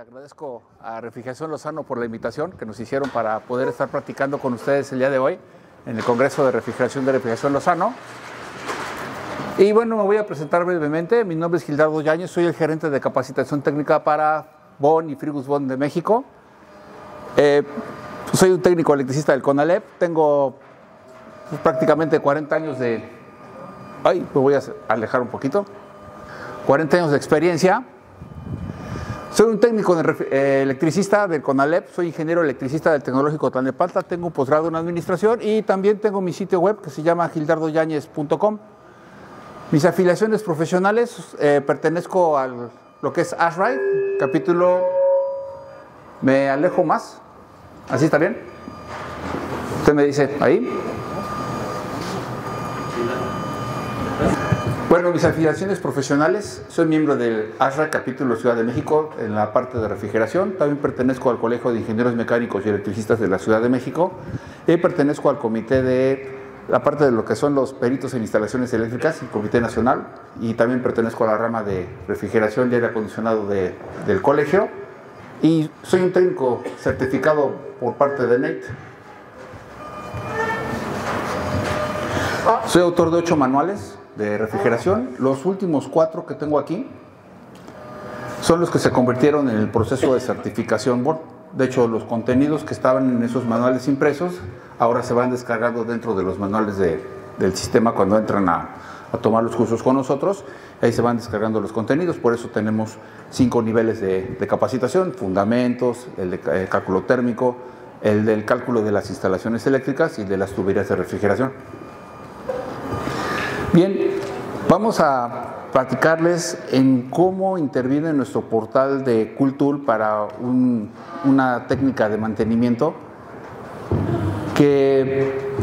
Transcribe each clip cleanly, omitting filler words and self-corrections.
Agradezco a Refrigeración Lozano por la invitación que nos hicieron para poder estar platicando con ustedes el día de hoy en el Congreso de Refrigeración Lozano. Y bueno, me voy a presentar brevemente. Mi nombre es Gildardo Yáñez, soy el gerente de capacitación técnica para BON y Frigus BON de México. Soy un técnico electricista del CONALEP, tengo prácticamente 40 años de... me voy a alejar un poquito. 40 años de experiencia. Soy un técnico electricista del CONALEP, soy ingeniero electricista del Tecnológico Tlalnepantla, tengo un posgrado en administración y también tengo mi sitio web que se llama gildardoyañez.com. Mis afiliaciones profesionales, pertenezco a lo que es ASRAI, capítulo, me alejo más, ¿así está bien? Usted me dice, ahí. Bueno, mis afiliaciones profesionales, soy miembro del ASRAI, capítulo Ciudad de México, en la parte de refrigeración. También pertenezco al Colegio de Ingenieros Mecánicos y Electricistas de la Ciudad de México. Y pertenezco al comité de la parte de lo que son los peritos en instalaciones eléctricas, el Comité Nacional. Y también pertenezco a la rama de refrigeración y aire acondicionado del colegio. Y soy un técnico certificado por parte de NATE. Soy autor de 8 manuales de refrigeración. Los últimos 4 que tengo aquí son los que se convirtieron en el proceso de certificación BON. De hecho, los contenidos que estaban en esos manuales impresos ahora se van descargando dentro de los manuales del sistema cuando entran a tomar los cursos con nosotros. Ahí se van descargando los contenidos, por eso tenemos 5 niveles de capacitación: fundamentos, el de cálculo térmico, el del cálculo de las instalaciones eléctricas y de las tuberías de refrigeración. Bien, vamos a platicarles en cómo interviene nuestro portal de CoolTool para una técnica de mantenimiento que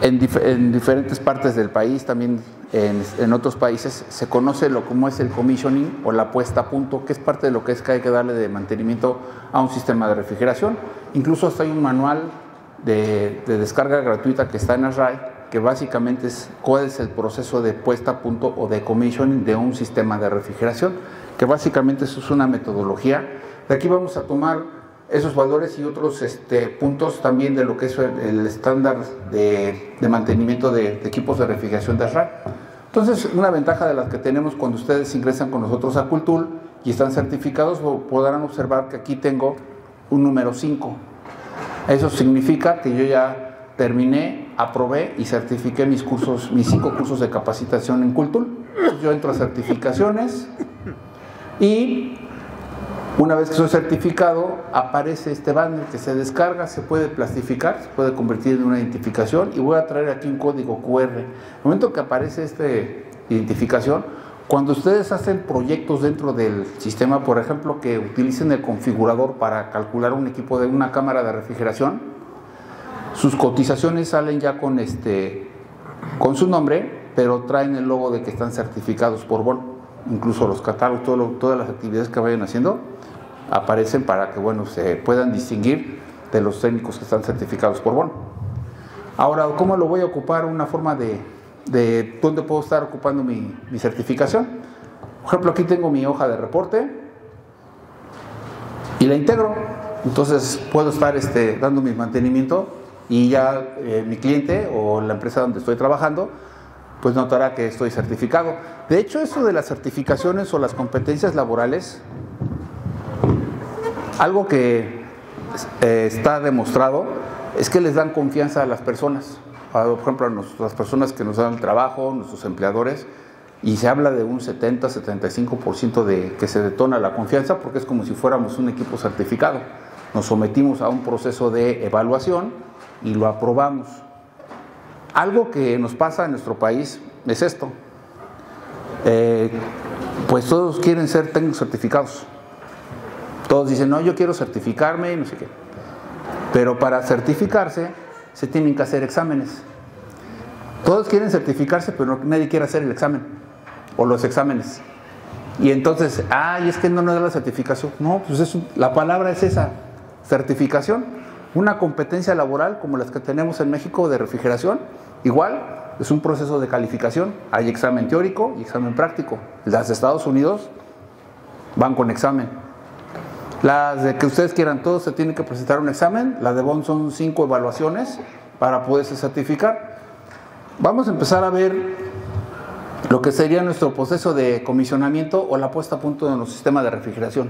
en diferentes partes del país, también en otros países, se conoce como es el commissioning o la puesta a punto, que es parte de lo que es que hay que darle de mantenimiento a un sistema de refrigeración. Incluso hasta hay un manual de descarga gratuita que está en ASRAI, que básicamente es cuál es el proceso de puesta a punto o de commissioning de un sistema de refrigeración, que básicamente eso es una metodología. De aquí vamos a tomar esos valores y otros puntos también de lo que es el estándar de mantenimiento de equipos de refrigeración de ASRAI. Entonces, una ventaja de las que tenemos cuando ustedes ingresan con nosotros a CoolTool y están certificados, podrán observar que aquí tengo un número 5. Eso significa que yo ya terminé, aprobé y certifiqué mis 5 cursos de capacitación en CoolTool. Yo entro a certificaciones y una vez que soy certificado, aparece este banner que se descarga, se puede plastificar, se puede convertir en una identificación y voy a traer aquí un código QR. En el momento que aparece esta identificación, cuando ustedes hacen proyectos dentro del sistema, por ejemplo, que utilicen el configurador para calcular un equipo de una cámara de refrigeración, sus cotizaciones salen ya con su nombre, pero traen el logo de que están certificados por BON. Incluso los catálogos, todas las actividades que vayan haciendo aparecen para que se puedan distinguir de los técnicos que están certificados por BON. Ahora, ¿cómo lo voy a ocupar? Una forma de dónde puedo estar ocupando mi certificación. Por ejemplo, aquí tengo mi hoja de reporte y la integro. Entonces puedo estar dando mi mantenimiento y ya mi cliente o la empresa donde estoy trabajando pues notará que estoy certificado. De hecho, eso de las certificaciones o las competencias laborales, algo que está demostrado es que les dan confianza a las personas. Por ejemplo, a las personas que nos dan el trabajo, nuestros empleadores, y se habla de un 70-75% de que se detona la confianza, porque es como si fuéramos un equipo certificado. Nos sometimos a un proceso de evaluación y lo aprobamos. Algo que nos pasa en nuestro país es esto. Pues todos quieren ser técnicos certificados. Todos dicen, no, yo quiero certificarme y no sé qué. Pero para certificarse se tienen que hacer exámenes. Todos quieren certificarse, pero nadie quiere hacer el examen o los exámenes. Y entonces, es que no nos da la certificación. No, pues la palabra es esa, certificación. Una competencia laboral como las que tenemos en México de refrigeración, igual, es un proceso de calificación. Hay examen teórico y examen práctico. Las de Estados Unidos van con examen. Las de que ustedes quieran, todos se tienen que presentar un examen. La de Bond son 5 evaluaciones para poderse certificar. Vamos a empezar a ver lo que sería nuestro proceso de comisionamiento o la puesta a punto de nuestro sistema de refrigeración,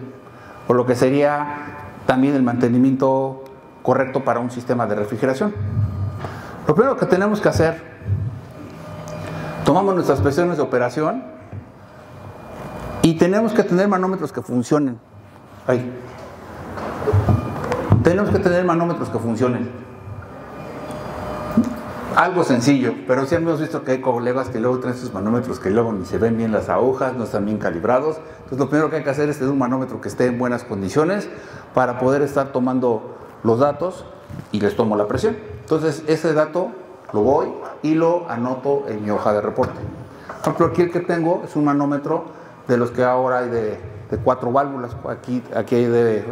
o lo que sería también el mantenimiento correcto para un sistema de refrigeración. Lo primero que tenemos que hacer, tomamos nuestras presiones de operación y tenemos que tener manómetros que funcionen. Ahí. Tenemos que tener manómetros que funcionen. Algo sencillo, pero sí hemos visto que hay colegas que luego traen sus manómetros que luego ni se ven bien las agujas, no están bien calibrados. Entonces lo primero que hay que hacer es tener un manómetro que esté en buenas condiciones para poder estar tomando los datos y les tomo la presión. Entonces ese dato lo voy y lo anoto en mi hoja de reporte. Por ejemplo, aquí el que tengo es un manómetro de los que ahora hay de 4 válvulas. Aquí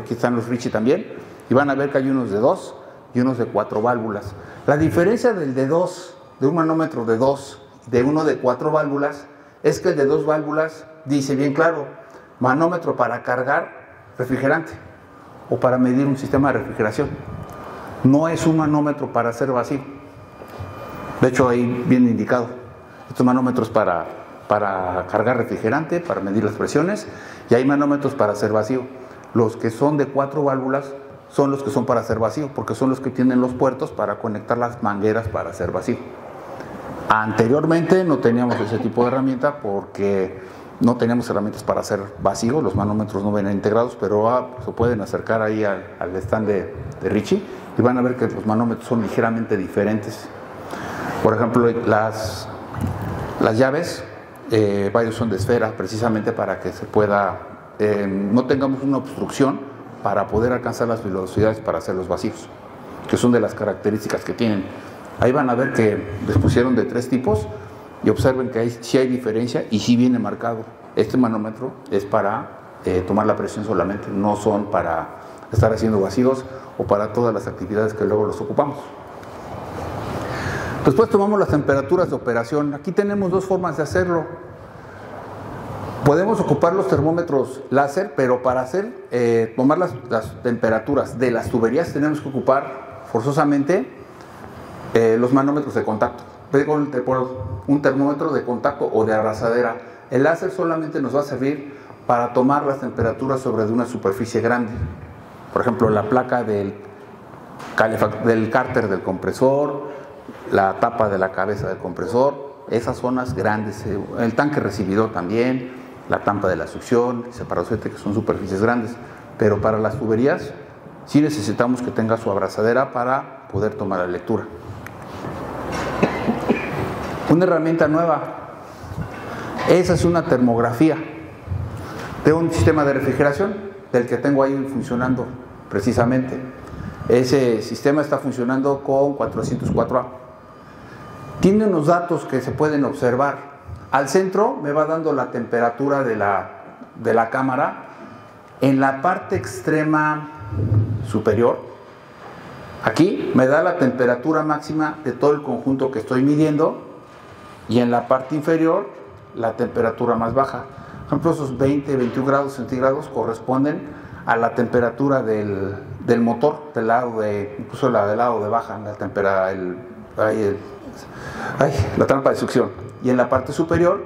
están los Ritchie también, y van a ver que hay unos de 2 y unos de 4 válvulas. La diferencia del de 2, de un manómetro de 2, de uno de 4 válvulas, es que el de 2 válvulas dice bien claro, manómetro para cargar refrigerante o para medir un sistema de refrigeración. No es un manómetro para hacer vacío. De hecho, ahí viene indicado. Estos manómetros para cargar refrigerante, para medir las presiones, y hay manómetros para hacer vacío. Los que son de 4 válvulas son los que son para hacer vacío, porque son los que tienen los puertos para conectar las mangueras para hacer vacío. Anteriormente no teníamos ese tipo de herramienta porque no teníamos herramientas para hacer vacío, los manómetros no venían integrados, pero se pueden acercar ahí al stand de Ritchie y van a ver que los manómetros son ligeramente diferentes. Por ejemplo, las llaves, varios son de esfera, precisamente para que se pueda, no tengamos una obstrucción para poder alcanzar las velocidades para hacer los vacíos, que son de las características que tienen. Ahí van a ver que les pusieron de 3 tipos y observen que sí hay diferencia y sí viene marcado. Este manómetro es para tomar la presión solamente, no son para estar haciendo vacíos o para todas las actividades que luego los ocupamos. Después tomamos las temperaturas de operación. Aquí tenemos 2 formas de hacerlo. Podemos ocupar los termómetros láser, pero para tomar las temperaturas de las tuberías tenemos que ocupar forzosamente los manómetros de contacto. Un termómetro de contacto o de abrazadera. El láser solamente nos va a servir para tomar las temperaturas sobre una superficie grande. Por ejemplo, la placa del cárter del compresor, la tapa de la cabeza del compresor, esas zonas grandes, el tanque recibidor también, la tapa de la succión, el separador, que son superficies grandes, pero para las tuberías sí necesitamos que tenga su abrazadera para poder tomar la lectura. Una herramienta nueva, esa es una termografía de un sistema de refrigeración del que tengo ahí funcionando precisamente. Ese sistema está funcionando con 404A. Tiene unos datos que se pueden observar. Al centro me va dando la temperatura de la cámara. En la parte extrema superior, aquí me da la temperatura máxima de todo el conjunto que estoy midiendo, y en la parte inferior la temperatura más baja. Por ejemplo, esos 20-21 grados centígrados corresponden a la temperatura del motor, incluso la del lado de baja, la trampa de succión. Y en la parte superior,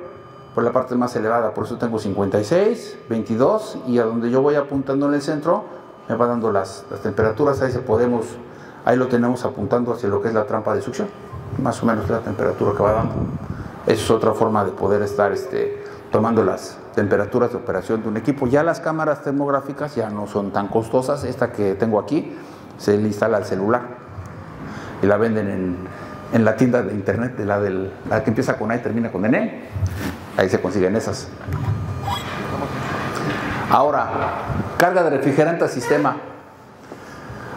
por la parte más elevada, por eso tengo 56, 22, y a donde yo voy apuntando en el centro, me va dando las temperaturas. Ahí lo tenemos apuntando hacia lo que es la trampa de succión, más o menos la temperatura que va dando. Esa es otra forma de poder estar tomando las temperaturas de operación de un equipo. Ya las cámaras termográficas ya no son tan costosas. Esta que tengo aquí se le instala al celular y la venden en la tienda de internet, la que empieza con A y termina con N. Ahí se consiguen esas. Ahora, carga de refrigerante al sistema.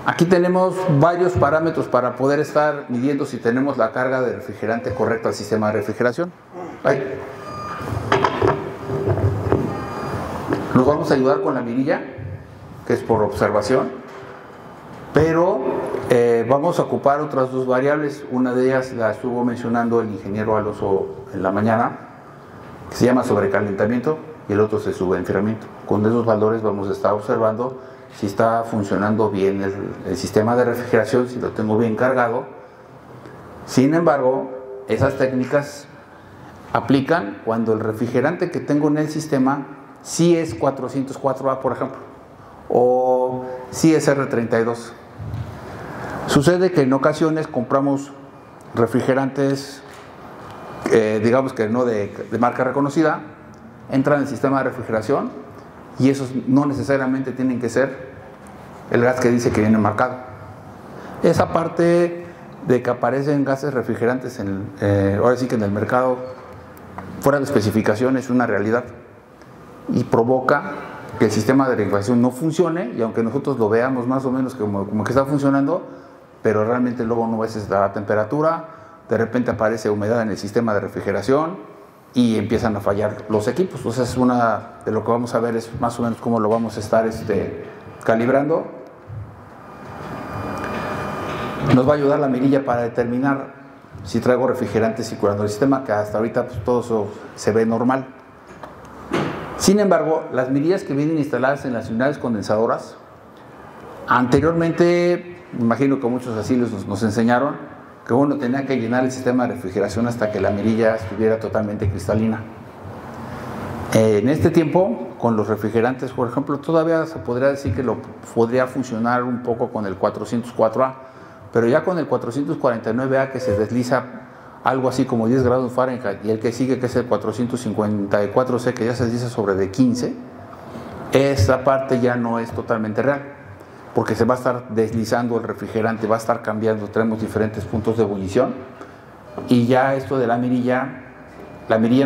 Aquí tenemos varios parámetros para poder estar midiendo si tenemos la carga de refrigerante correcta al sistema de refrigeración. Ahí. Nos vamos a ayudar con la mirilla, que es por observación, pero vamos a ocupar otras 2 variables. Una de ellas la estuvo mencionando el ingeniero Alonso en la mañana, que se llama sobrecalentamiento. y el otro es el subenfriamiento. Con esos valores vamos a estar observando si está funcionando bien el sistema de refrigeración, si lo tengo bien cargado. Sin embargo, esas técnicas aplican cuando el refrigerante que tengo en el sistema sí es 404A, por ejemplo, o sí es R32. Sucede que en ocasiones compramos refrigerantes, digamos que no de marca reconocida, entran en el sistema de refrigeración y esos no necesariamente tienen que ser el gas que dice que viene marcado. Esa parte de que aparecen gases refrigerantes ahora sí que en el mercado fuera de especificación es una realidad y provoca que el sistema de refrigeración no funcione, y aunque nosotros lo veamos más o menos como que está funcionando, pero realmente luego no ves la temperatura, de repente aparece humedad en el sistema de refrigeración y empiezan a fallar los equipos. Entonces es una de lo que vamos a ver es más o menos cómo lo vamos a estar calibrando. Nos va a ayudar la mirilla para determinar si traigo refrigerante circulando en el sistema, que hasta ahorita pues, todo eso se ve normal. Sin embargo, las mirillas que vienen instaladas en las unidades condensadoras, anteriormente, me imagino que muchos así nos enseñaron, que uno tenía que llenar el sistema de refrigeración hasta que la mirilla estuviera totalmente cristalina. En este tiempo, con los refrigerantes, por ejemplo, todavía se podría decir que podría funcionar un poco con el 404A, pero ya con el 449A, que se desliza algo así como 10 grados Fahrenheit, y el que sigue, que es el 454C, que ya se desliza sobre de 15, esa parte ya no es totalmente real, porque se va a estar deslizando el refrigerante, va a estar cambiando, tenemos diferentes puntos de ebullición, y ya esto de la mirilla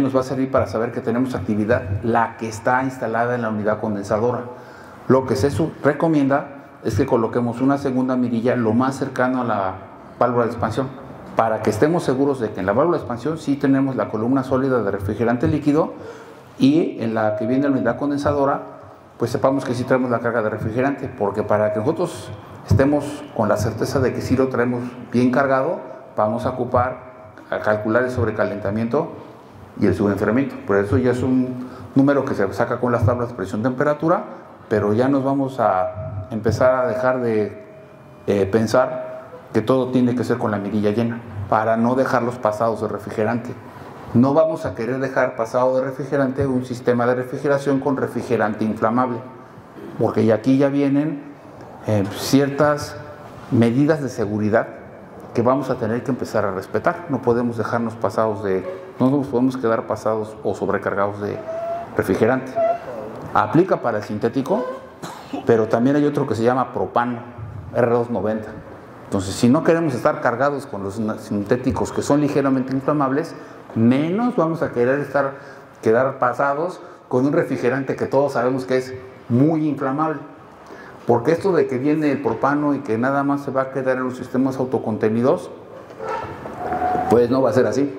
nos va a servir para saber que tenemos actividad, la que está instalada en la unidad condensadora. Lo que se recomienda es que coloquemos una segunda mirilla lo más cercano a la válvula de expansión, para que estemos seguros de que en la válvula de expansión sí tenemos la columna sólida de refrigerante líquido, y en la que viene la unidad condensadora pues sepamos que sí traemos la carga de refrigerante, porque para que nosotros estemos con la certeza de que sí lo traemos bien cargado, vamos a calcular el sobrecalentamiento y el subenfriamiento. Por eso ya es un número que se saca con las tablas de presión-temperatura, pero ya nos vamos a empezar a dejar de pensar que todo tiene que ser con la mirilla llena, para no dejar los pasados de refrigerante. No vamos a querer dejar pasado de refrigerante un sistema de refrigeración con refrigerante inflamable, porque aquí ya vienen ciertas medidas de seguridad que vamos a tener que empezar a respetar. No podemos dejarnos no nos podemos quedar pasados o sobrecargados de refrigerante. Aplica para el sintético, pero también hay otro que se llama propano, R290. Entonces, si no queremos estar cargados con los sintéticos que son ligeramente inflamables, menos vamos a quedar pasados con un refrigerante que todos sabemos que es muy inflamable. Porque esto de que viene el propano y que nada más se va a quedar en los sistemas autocontenidos, pues no va a ser así.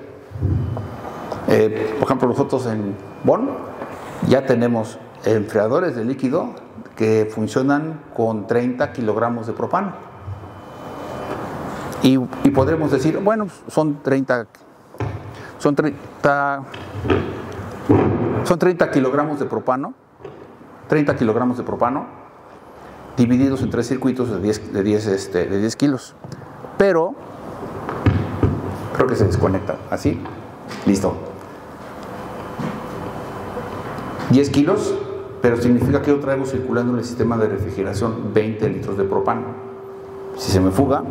Por ejemplo, nosotros en Bonn ya tenemos enfriadores de líquido que funcionan con 30 kilogramos de propano. Y podremos decir, bueno, son 30 kilogramos de propano, 30 kilogramos de propano, divididos en 3 circuitos de 10 kilos. Pero, creo que se desconecta, así, listo. 10 kilos, pero significa que yo traigo circulando en el sistema de refrigeración 20 litros de propano. Si se me fuga,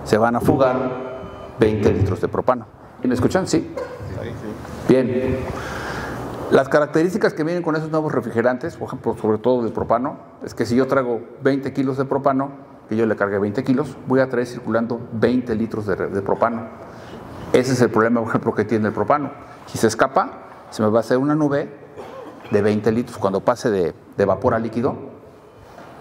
se van a fugar 20 litros de propano. ¿Me escuchan? ¿Sí? Bien. Las características que vienen con esos nuevos refrigerantes, por ejemplo, sobre todo del propano, es que si yo traigo 20 kilos de propano, que yo le cargue 20 kilos, voy a traer circulando 20 litros de propano. Ese es el problema, por ejemplo, que tiene el propano. Si se escapa, se me va a hacer una nube de 20 litros. Cuando pase de vapor a líquido,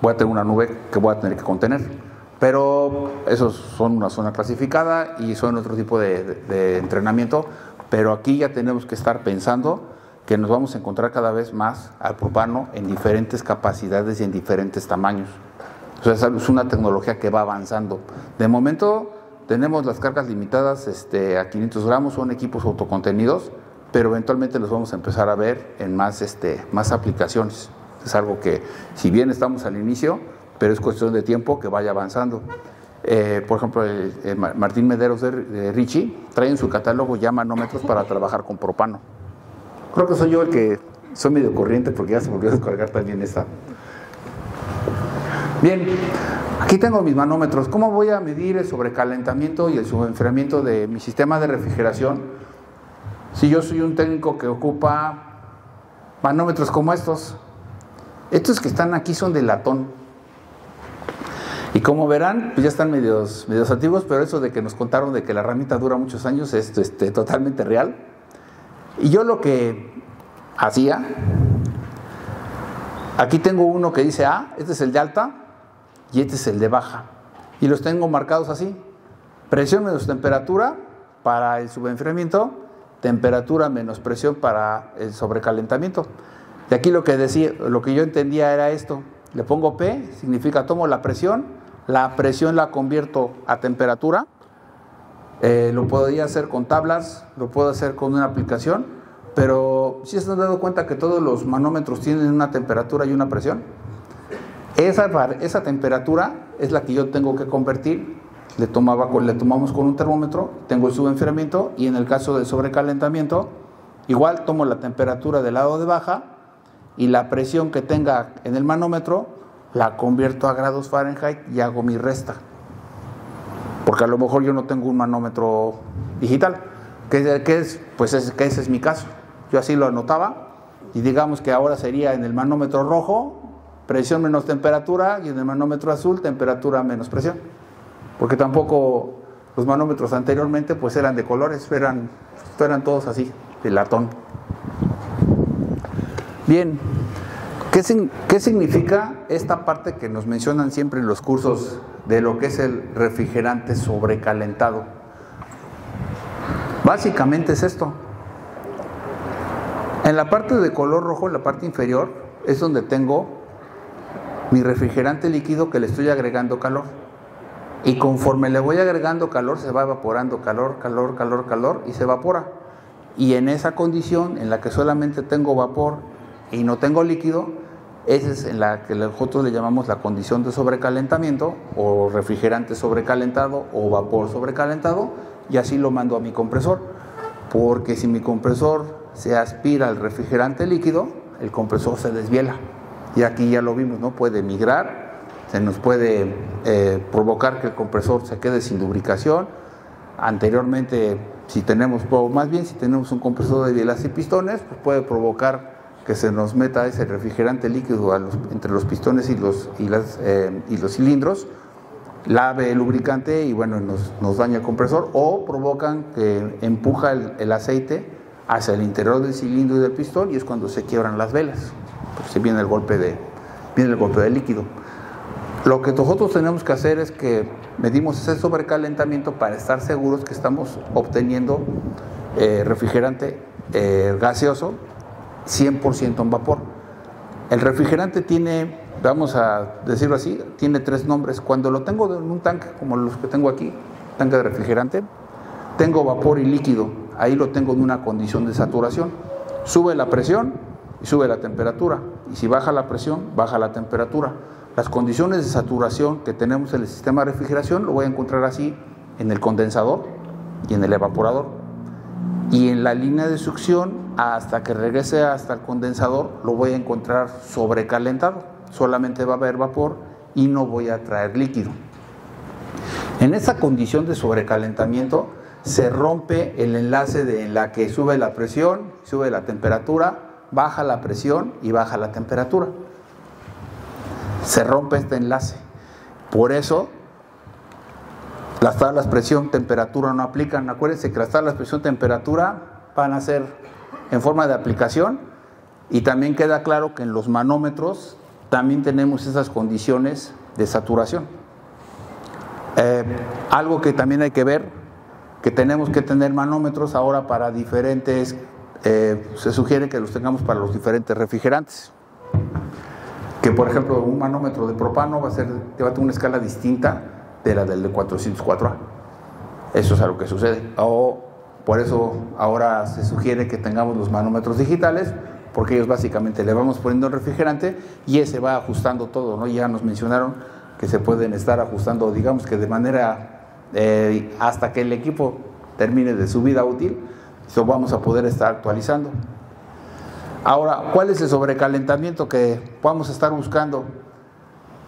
voy a tener una nube que voy a tener que contener. Pero esos son una zona clasificada y son otro tipo de entrenamiento. Pero aquí ya tenemos que estar pensando que nos vamos a encontrar cada vez más al propano en diferentes capacidades y en diferentes tamaños. O sea, es una tecnología que va avanzando. De momento tenemos las cargas limitadas a 500 gramos, son equipos autocontenidos, pero eventualmente los vamos a empezar a ver en más aplicaciones. Es algo que, si bien estamos al inicio, pero es cuestión de tiempo que vaya avanzando. Por ejemplo, Martín Mederos de Richie trae en su catálogo ya manómetros para trabajar con propano. Creo que soy yo el que soy medio corriente porque ya se volvió a descargar también esta. Bien, aquí tengo mis manómetros. ¿Cómo voy a medir el sobrecalentamiento y el subenfriamiento de mi sistema de refrigeración si yo soy un técnico que ocupa manómetros como estos? Estos que están aquí son de latón. Y como verán, pues ya están medios antiguos, pero eso de que nos contaron de que la herramienta dura muchos años es totalmente real. Y yo lo que hacía, aquí tengo uno que dice A, este es el de alta y este es el de baja. Y los tengo marcados así: presión menos temperatura para el subenfriamiento, temperatura menos presión para el sobrecalentamiento. Y aquí lo que yo entendía era esto: le pongo P, significa tomo la presión la convierto a temperatura. Lo podría hacer con tablas, lo puedo hacer con una aplicación, pero ¿sí se han dado cuenta que todos los manómetros tienen una temperatura y una presión? Esa temperatura es la que yo tengo que convertir. Le tomamos con un termómetro, tengo el subenfriamiento, y en el caso del sobrecalentamiento, igual tomo la temperatura del lado de baja y la presión que tenga en el manómetro la convierto a grados Fahrenheit y hago mi resta. Porque a lo mejor yo no tengo un manómetro digital, que ese es mi caso. Yo así lo anotaba, y digamos que ahora sería en el manómetro rojo presión menos temperatura, y en el manómetro azul temperatura menos presión. Porque tampoco los manómetros anteriormente pues eran de colores, eran todos así, de latón. Bien, ¿qué significa esta parte que nos mencionan siempre en los cursos de lo que es el refrigerante sobrecalentado? Básicamente es esto. En la parte de color rojo, en la parte inferior, es donde tengo mi refrigerante líquido que le estoy agregando calor. Y conforme le voy agregando calor, se va evaporando calor, calor, calor, calor, y se evapora. Y en esa condición en la que solamente tengo vapor y no tengo líquido, esa es en la que nosotros le llamamos la condición de sobrecalentamiento, o refrigerante sobrecalentado, o vapor sobrecalentado, y así lo mando a mi compresor. Porque si mi compresor se aspira al refrigerante líquido, el compresor se desviela. Y aquí ya lo vimos, ¿no? Puede migrar, se nos puede provocar que el compresor se quede sin lubricación. Anteriormente, si tenemos un compresor de bielas y pistones, pues puede provocar que se nos meta ese refrigerante líquido entre los pistones y los cilindros, lave el lubricante y bueno, nos daña el compresor, o provocan que empuja el aceite hacia el interior del cilindro y del pistón, y es cuando se quiebran las velas, porque viene el golpe de líquido. Lo que nosotros tenemos que hacer es que medimos ese sobrecalentamiento para estar seguros que estamos obteniendo refrigerante gaseoso 100% en vapor. El refrigerante tiene, vamos a decirlo así, tiene 3 nombres. Cuando lo tengo en un tanque, como los que tengo aquí, tanque de refrigerante, tengo vapor y líquido. Ahí lo tengo en una condición de saturación. Sube la presión y sube la temperatura. Y si baja la presión, baja la temperatura. Las condiciones de saturación que tenemos en el sistema de refrigeración lo voy a encontrar así en el condensador y en el evaporador. Y en la línea de succión, hasta que regrese hasta el condensador, lo voy a encontrar sobrecalentado. Solamente va a haber vapor y no voy a traer líquido. En esa condición de sobrecalentamiento se rompe el enlace en la que sube la presión, sube la temperatura, baja la presión y baja la temperatura. Se rompe este enlace. Por eso las tablas presión-temperatura no aplican. Acuérdense que las tablas presión-temperatura van a ser en forma de aplicación, y también queda claro que en los manómetros también tenemos esas condiciones de saturación. Algo que también hay que ver, que tenemos que tener manómetros ahora para diferentes, se sugiere que los tengamos para los diferentes refrigerantes. Que por ejemplo un manómetro de propano va a tener una escala distinta de la del de 404A. Eso es algo que sucede. O Por eso ahora se sugiere que tengamos los manómetros digitales, porque ellos básicamente le vamos poniendo el refrigerante y ese va ajustando todo, ¿no? Ya nos mencionaron que se pueden estar ajustando, digamos que de manera hasta que el equipo termine de su vida útil, lo vamos a poder estar actualizando. Ahora, ¿cuál es el sobrecalentamiento que vamos a estar buscando?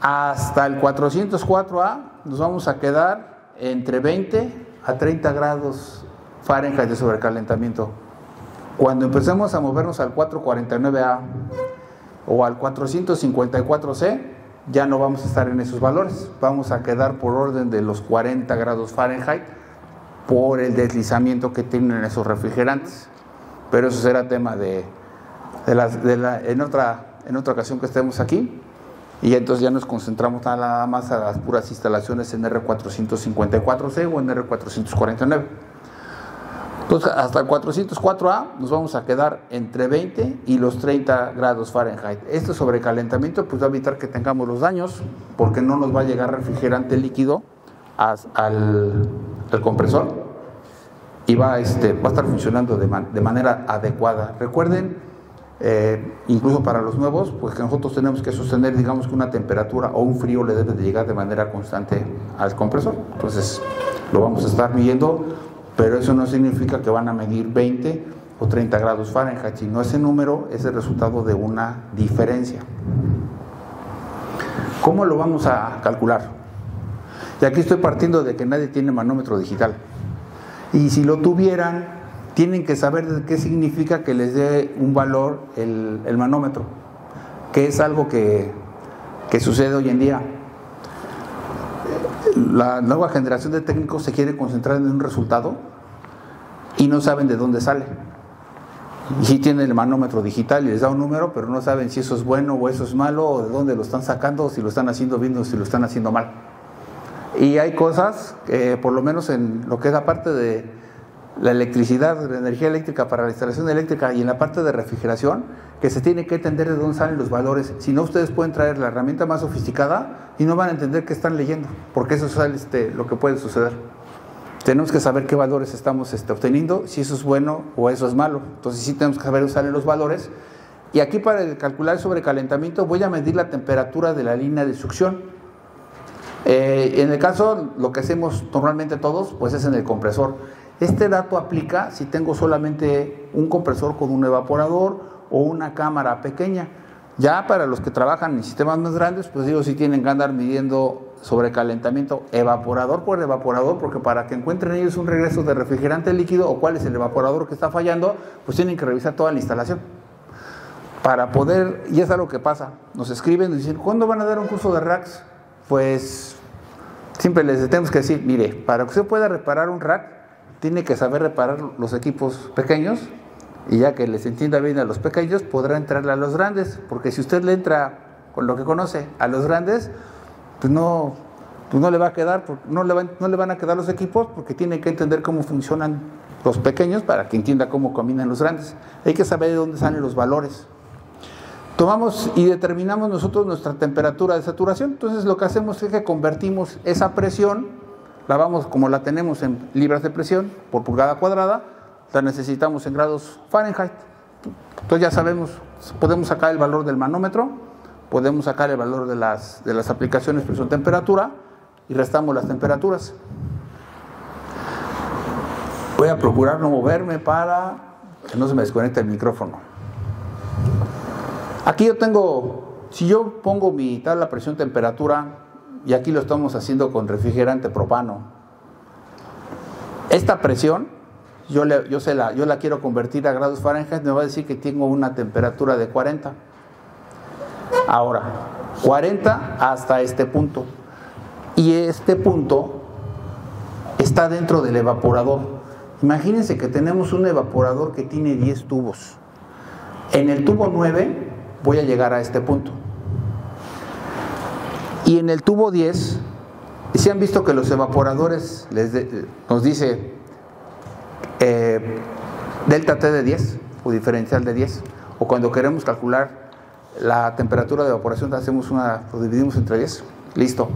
Hasta el 404A nos vamos a quedar entre 20 a 30 grados Fahrenheit de sobrecalentamiento. Cuando empecemos a movernos al 449A o al 454C, ya no vamos a estar en esos valores, vamos a quedar por orden de los 40 grados Fahrenheit por el deslizamiento que tienen esos refrigerantes. Pero eso será tema en otra ocasión que estemos aquí, y entonces ya nos concentramos nada más a las puras instalaciones en R454C o en R449. Entonces, hasta el 404A nos vamos a quedar entre 20 y los 30 grados Fahrenheit. Este sobrecalentamiento pues va a evitar que tengamos los daños, porque no nos va a llegar refrigerante líquido al compresor y va a estar funcionando de manera adecuada. Recuerden, incluso para los nuevos, pues que nosotros tenemos que sostener, digamos, que una temperatura o un frío le debe de llegar de manera constante al compresor. Entonces lo vamos a estar midiendo, pero eso no significa que van a medir 20 o 30 grados Fahrenheit, sino ese número es el resultado de una diferencia. ¿Cómo lo vamos a calcular? Y aquí estoy partiendo de que nadie tiene manómetro digital. Y si lo tuvieran, tienen que saber de qué significa que les dé un valor el manómetro, que es algo que sucede hoy en día. La nueva generación de técnicos se quiere concentrar en un resultado y no saben de dónde sale. Y sí tienen el manómetro digital y les da un número, pero no saben si eso es bueno o eso es malo, o de dónde lo están sacando, o si lo están haciendo bien o si lo están haciendo mal. Y hay cosas, por lo menos en lo que es la parte de la electricidad, la energía eléctrica para la instalación eléctrica, y en la parte de refrigeración, que se tiene que entender de dónde salen los valores. Si no, ustedes pueden traer la herramienta más sofisticada y no van a entender qué están leyendo, porque eso es lo que puede suceder. Tenemos que saber qué valores estamos obteniendo, si eso es bueno o eso es malo. Entonces sí tenemos que saber usar los valores. Y aquí, para calcular el sobrecalentamiento, voy a medir la temperatura de la línea de succión. En el caso, lo que hacemos normalmente todos, pues es en el compresor. Este dato aplica si tengo solamente un compresor con un evaporador o una cámara pequeña. Ya para los que trabajan en sistemas más grandes, pues ellos sí tienen que andar midiendo sobrecalentamiento evaporador por evaporador, porque para que encuentren ellos un regreso de refrigerante líquido o cuál es el evaporador que está fallando, pues tienen que revisar toda la instalación. Para poder, y es algo que pasa, nos escriben y dicen, ¿cuándo van a dar un curso de racks? Pues siempre les tenemos que decir, mire, para que usted pueda reparar un rack, tiene que saber reparar los equipos pequeños, y ya que les entienda bien a los pequeños, podrá entrarle a los grandes, porque si usted le entra con lo que conoce a los grandes, pues no le va a quedar, no le van a quedar los equipos, porque tiene que entender cómo funcionan los pequeños para que entienda cómo caminan los grandes. Hay que saber de dónde salen los valores. Tomamos y determinamos nosotros nuestra temperatura de saturación. Entonces lo que hacemos es que convertimos esa presión, la vamos como la tenemos en libras de presión por pulgada cuadrada, la necesitamos en grados Fahrenheit. Entonces ya sabemos, podemos sacar el valor del manómetro, podemos sacar el valor de las aplicaciones presión-temperatura y restamos las temperaturas. Voy a procurar no moverme para que no se me desconecte el micrófono. Aquí yo tengo, si yo pongo mi tabla presión-temperatura, y aquí lo estamos haciendo con refrigerante propano, esta presión yo la quiero convertir a grados Fahrenheit, me va a decir que tengo una temperatura de 40. Ahora, 40 hasta este punto. Y este punto está dentro del evaporador. Imagínense que tenemos un evaporador que tiene 10 tubos. En el tubo 9 voy a llegar a este punto. Y en el tubo 10, si han visto que los evaporadores nos dice delta T de 10 o diferencial de 10, o cuando queremos calcular la temperatura de evaporación lo dividimos entre 10, listo.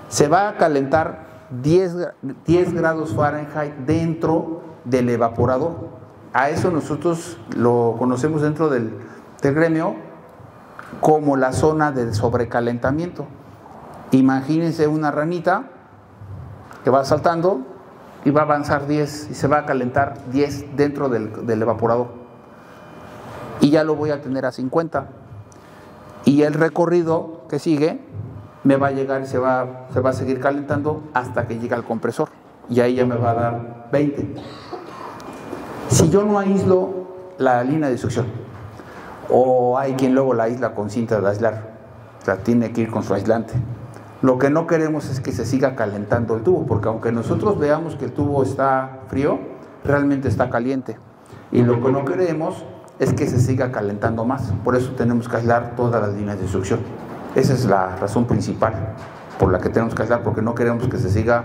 Se va a calentar 10 grados Fahrenheit dentro del evaporador. A eso nosotros lo conocemos dentro del gremio como la zona del sobrecalentamiento. Imagínense una ranita que va saltando y va a avanzar 10 y se va a calentar 10 dentro del evaporador. Y ya lo voy a tener a 50. Y el recorrido que sigue me va a llegar y se va a seguir calentando hasta que llegue al compresor. Y ahí ya me va a dar 20. Si yo no aíslo la línea de succión, o hay quien luego la aísla con cinta de aislar, o sea, tiene que ir con su aislante. Lo que no queremos es que se siga calentando el tubo, porque aunque nosotros veamos que el tubo está frío, realmente está caliente. Y lo que no queremos es que se siga calentando más. Por eso tenemos que aislar todas las líneas de succión. Esa es la razón principal por la que tenemos que aislar, porque no queremos que se siga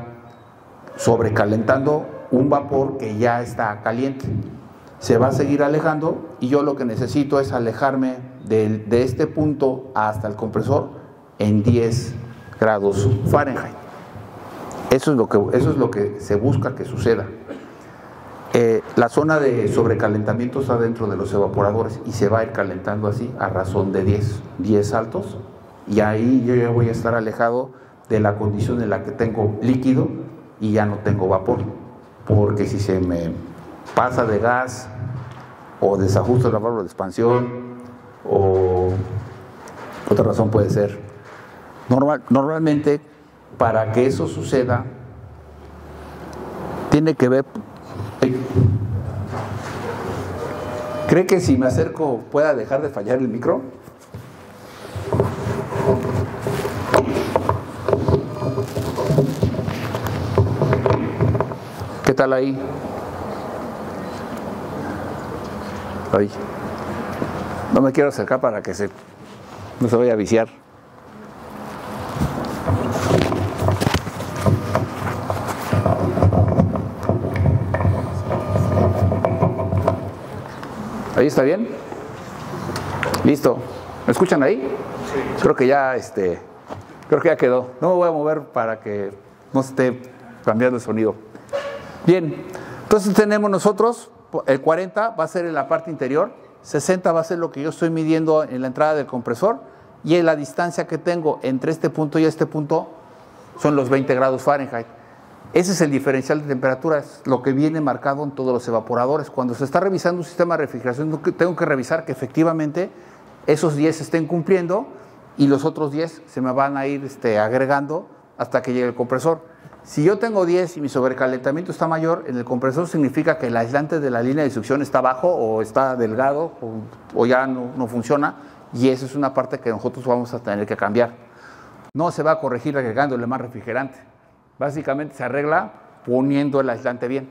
sobrecalentando un vapor que ya está caliente. Se va a seguir alejando y yo lo que necesito es alejarme de este punto hasta el compresor en 10 grados Fahrenheit. Eso es lo que se busca que suceda. La zona de sobrecalentamiento está dentro de los evaporadores y se va a ir calentando así a razón de 10 saltos, y ahí yo ya voy a estar alejado de la condición en la que tengo líquido y ya no tengo vapor, porque si se me pasa de gas o desajusto la válvula de expansión o otra razón puede ser. Normalmente para que eso suceda tiene que ver. ¿Cree que si me acerco pueda dejar de fallar el micro? ¿Qué tal ahí? Ay, no me quiero acercar para que no se vaya a viciar. ¿Ahí está bien? Listo. ¿Me escuchan ahí? Sí. Creo que ya quedó. No me voy a mover para que no esté cambiando el sonido. Bien. Entonces tenemos nosotros el 40 va a ser en la parte interior, 60 va a ser lo que yo estoy midiendo en la entrada del compresor, y en la distancia que tengo entre este punto y este punto son los 20 grados Fahrenheit. Ese es el diferencial de temperaturas, lo que viene marcado en todos los evaporadores. Cuando se está revisando un sistema de refrigeración, tengo que revisar que efectivamente esos 10 se estén cumpliendo y los otros 10 se me van a ir agregando hasta que llegue el compresor. Si yo tengo 10 y mi sobrecalentamiento está mayor, en el compresor significa que el aislante de la línea de succión está bajo o está delgado o ya no funciona, y esa es una parte que nosotros vamos a tener que cambiar. No se va a corregir agregándole más refrigerante. Básicamente se arregla poniendo el aislante bien.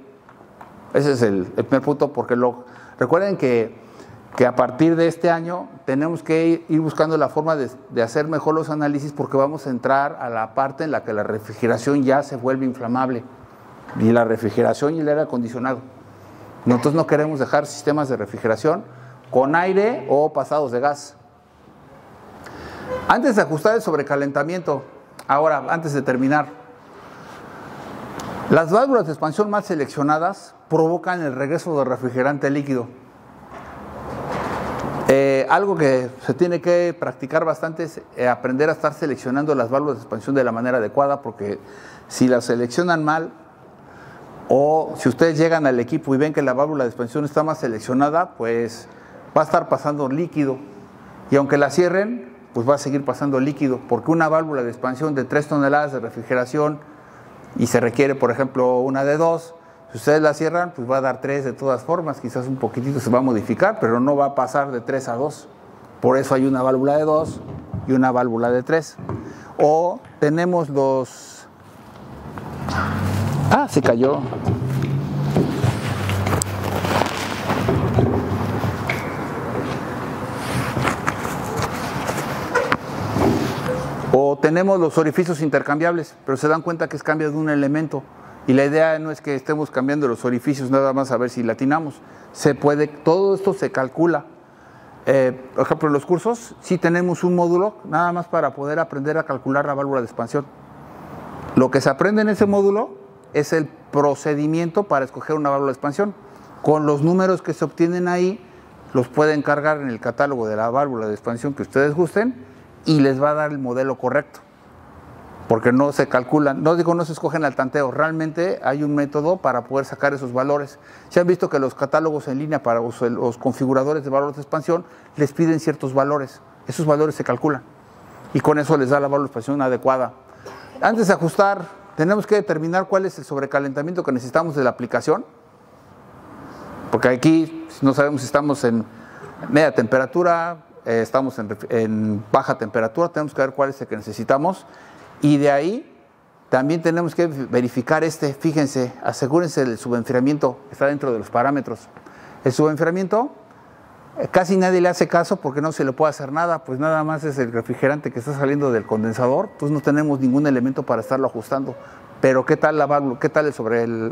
Ese es el primer punto, porque recuerden que a partir de este año tenemos que ir buscando la forma de hacer mejor los análisis, porque vamos a entrar a la parte en la que la refrigeración ya se vuelve inflamable, y la refrigeración y el aire acondicionado. Nosotros no queremos dejar sistemas de refrigeración con aire o pasados de gas. Antes de ajustar el sobrecalentamiento, ahora, antes de terminar, las válvulas de expansión mal seleccionadas provocan el regreso de refrigerante líquido. Algo que se tiene que practicar bastante es aprender a estar seleccionando las válvulas de expansión de la manera adecuada, porque si las seleccionan mal, o si ustedes llegan al equipo y ven que la válvula de expansión está mal seleccionada, pues va a estar pasando líquido, y aunque la cierren, pues va a seguir pasando líquido, porque una válvula de expansión de 3 toneladas de refrigeración y se requiere, por ejemplo, una de 2, si ustedes la cierran, pues va a dar 3 de todas formas, quizás un poquitito se va a modificar, pero no va a pasar de 3 a 2. Por eso hay una válvula de 2 y una válvula de 3. O tenemos los... Ah, se cayó. O tenemos los orificios intercambiables, pero se dan cuenta que es cambio de un elemento. Y la idea no es que estemos cambiando los orificios nada más a ver si latinamos. Se puede, todo esto se calcula. Por ejemplo, en los cursos sí tenemos un módulo nada más para poder aprender a calcular la válvula de expansión. Lo que se aprende en ese módulo es el procedimiento para escoger una válvula de expansión. Con los números que se obtienen ahí, los pueden cargar en el catálogo de la válvula de expansión que ustedes gusten y les va a dar el modelo correcto. Porque no se calculan, no se escogen al tanteo, realmente hay un método para poder sacar esos valores. Se han visto que los catálogos en línea para los configuradores de válvulas de expansión les piden ciertos valores, esos valores se calculan y con eso les da la válvula de expansión adecuada. Antes de ajustar, tenemos que determinar cuál es el sobrecalentamiento que necesitamos de la aplicación, porque aquí no sabemos si estamos en media temperatura, estamos en baja temperatura, tenemos que ver cuál es el que necesitamos. Y de ahí también tenemos que verificar fíjense, asegúrense del subenfriamiento, está dentro de los parámetros. El subenfriamiento, casi nadie le hace caso porque no se le puede hacer nada, pues nada más es el refrigerante que está saliendo del condensador, pues no tenemos ningún elemento para estarlo ajustando. Pero ¿qué tal la válvula? ¿Qué tal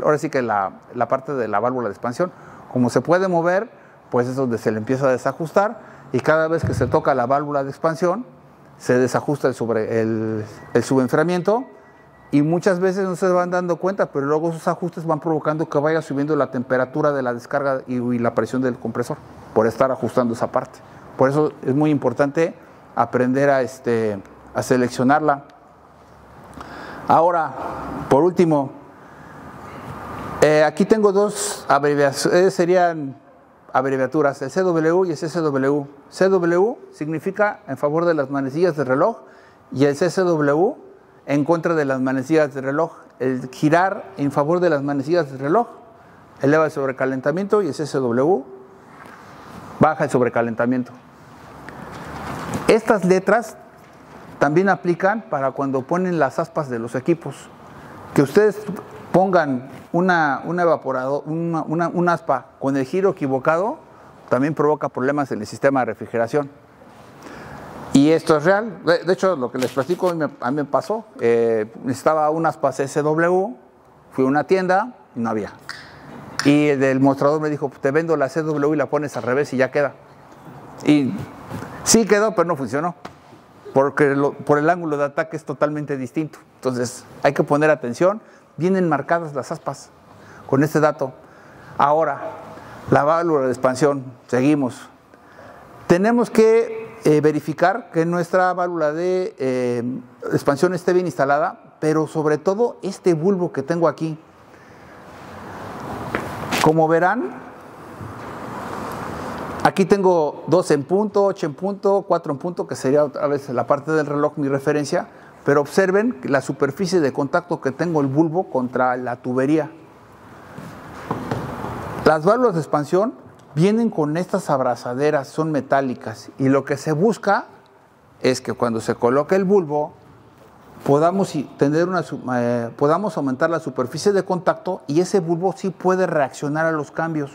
ahora sí que la parte de la válvula de expansión? Como se puede mover, pues es donde se le empieza a desajustar y cada vez que se toca la válvula de expansión, se desajusta el subenfriamiento y muchas veces no se van dando cuenta, pero luego esos ajustes van provocando que vaya subiendo la temperatura de la descarga y la presión del compresor, por estar ajustando esa parte. Por eso es muy importante aprender a seleccionarla. Ahora, por último, aquí tengo dos abreviaciones, serían abreviaturas, el CW y el CCW. CW significa en favor de las manecillas de reloj y el CCW en contra de las manecillas de reloj. El girar en favor de las manecillas de reloj eleva el sobrecalentamiento y el CCW baja el sobrecalentamiento. Estas letras también aplican para cuando ponen las aspas de los equipos. Que ustedes pongan una aspa con el giro equivocado también provoca problemas en el sistema de refrigeración. Y esto es real. De hecho, lo que les platico a mí me pasó. Necesitaba una aspa CW, fui a una tienda y no había. Y el mostrador me dijo, te vendo la CW y la pones al revés y ya queda. Y sí quedó, pero no funcionó. Porque por el ángulo de ataque es totalmente distinto. Entonces hay que poner atención. Vienen marcadas las aspas con este dato. Ahora, la válvula de expansión, seguimos. Tenemos que verificar que nuestra válvula de expansión esté bien instalada, pero sobre todo este bulbo que tengo aquí. Como verán, aquí tengo 2 en punto, 8 en punto, 4 en punto, que sería otra vez la parte del reloj mi referencia. Pero observen la superficie de contacto que tengo el bulbo contra la tubería. Las válvulas de expansión vienen con estas abrazaderas, son metálicas, y lo que se busca es que cuando se coloque el bulbo podamos aumentar la superficie de contacto y ese bulbo sí puede reaccionar a los cambios.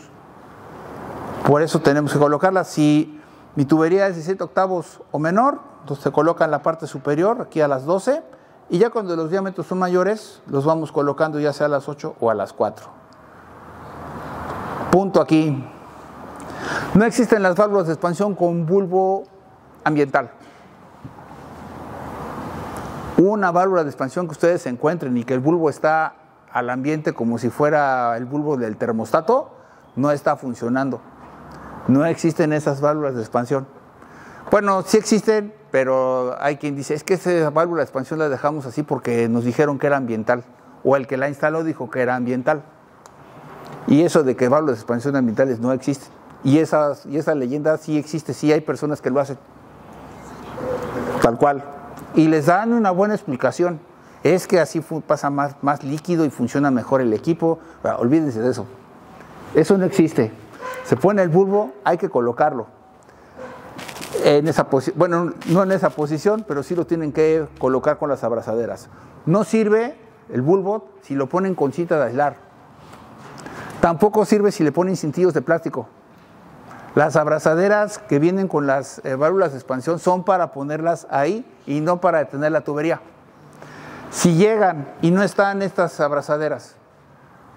Por eso tenemos que colocarla. Si mi tubería es 17 octavos o menor, entonces se coloca en la parte superior, aquí a las 12, y ya cuando los diámetros son mayores, los vamos colocando ya sea a las 8 o a las 4. Punto aquí. No existen las válvulas de expansión con bulbo ambiental. Una válvula de expansión que ustedes encuentren y que el bulbo está al ambiente como si fuera el bulbo del termostato, no está funcionando. No existen esas válvulas de expansión. Bueno, sí existen, pero hay quien dice, es que esa válvula de expansión la dejamos así porque nos dijeron que era ambiental, o el que la instaló dijo que era ambiental. Y eso de que válvulas de expansión ambientales no existen. Y esa leyenda sí existe, sí hay personas que lo hacen, tal cual. Y les dan una buena explicación. Es que así pasa más líquido y funciona mejor el equipo. Olvídense de eso. Eso no existe. Se pone el bulbo, hay que colocarlo. En esa bueno, no en esa posición, pero sí lo tienen que colocar con las abrazaderas. No sirve el bulbo si lo ponen con cinta de aislar. Tampoco sirve si le ponen cintillos de plástico. Las abrazaderas que vienen con las válvulas de expansión son para ponerlas ahí y no para detener la tubería. Si llegan y no están estas abrazaderas,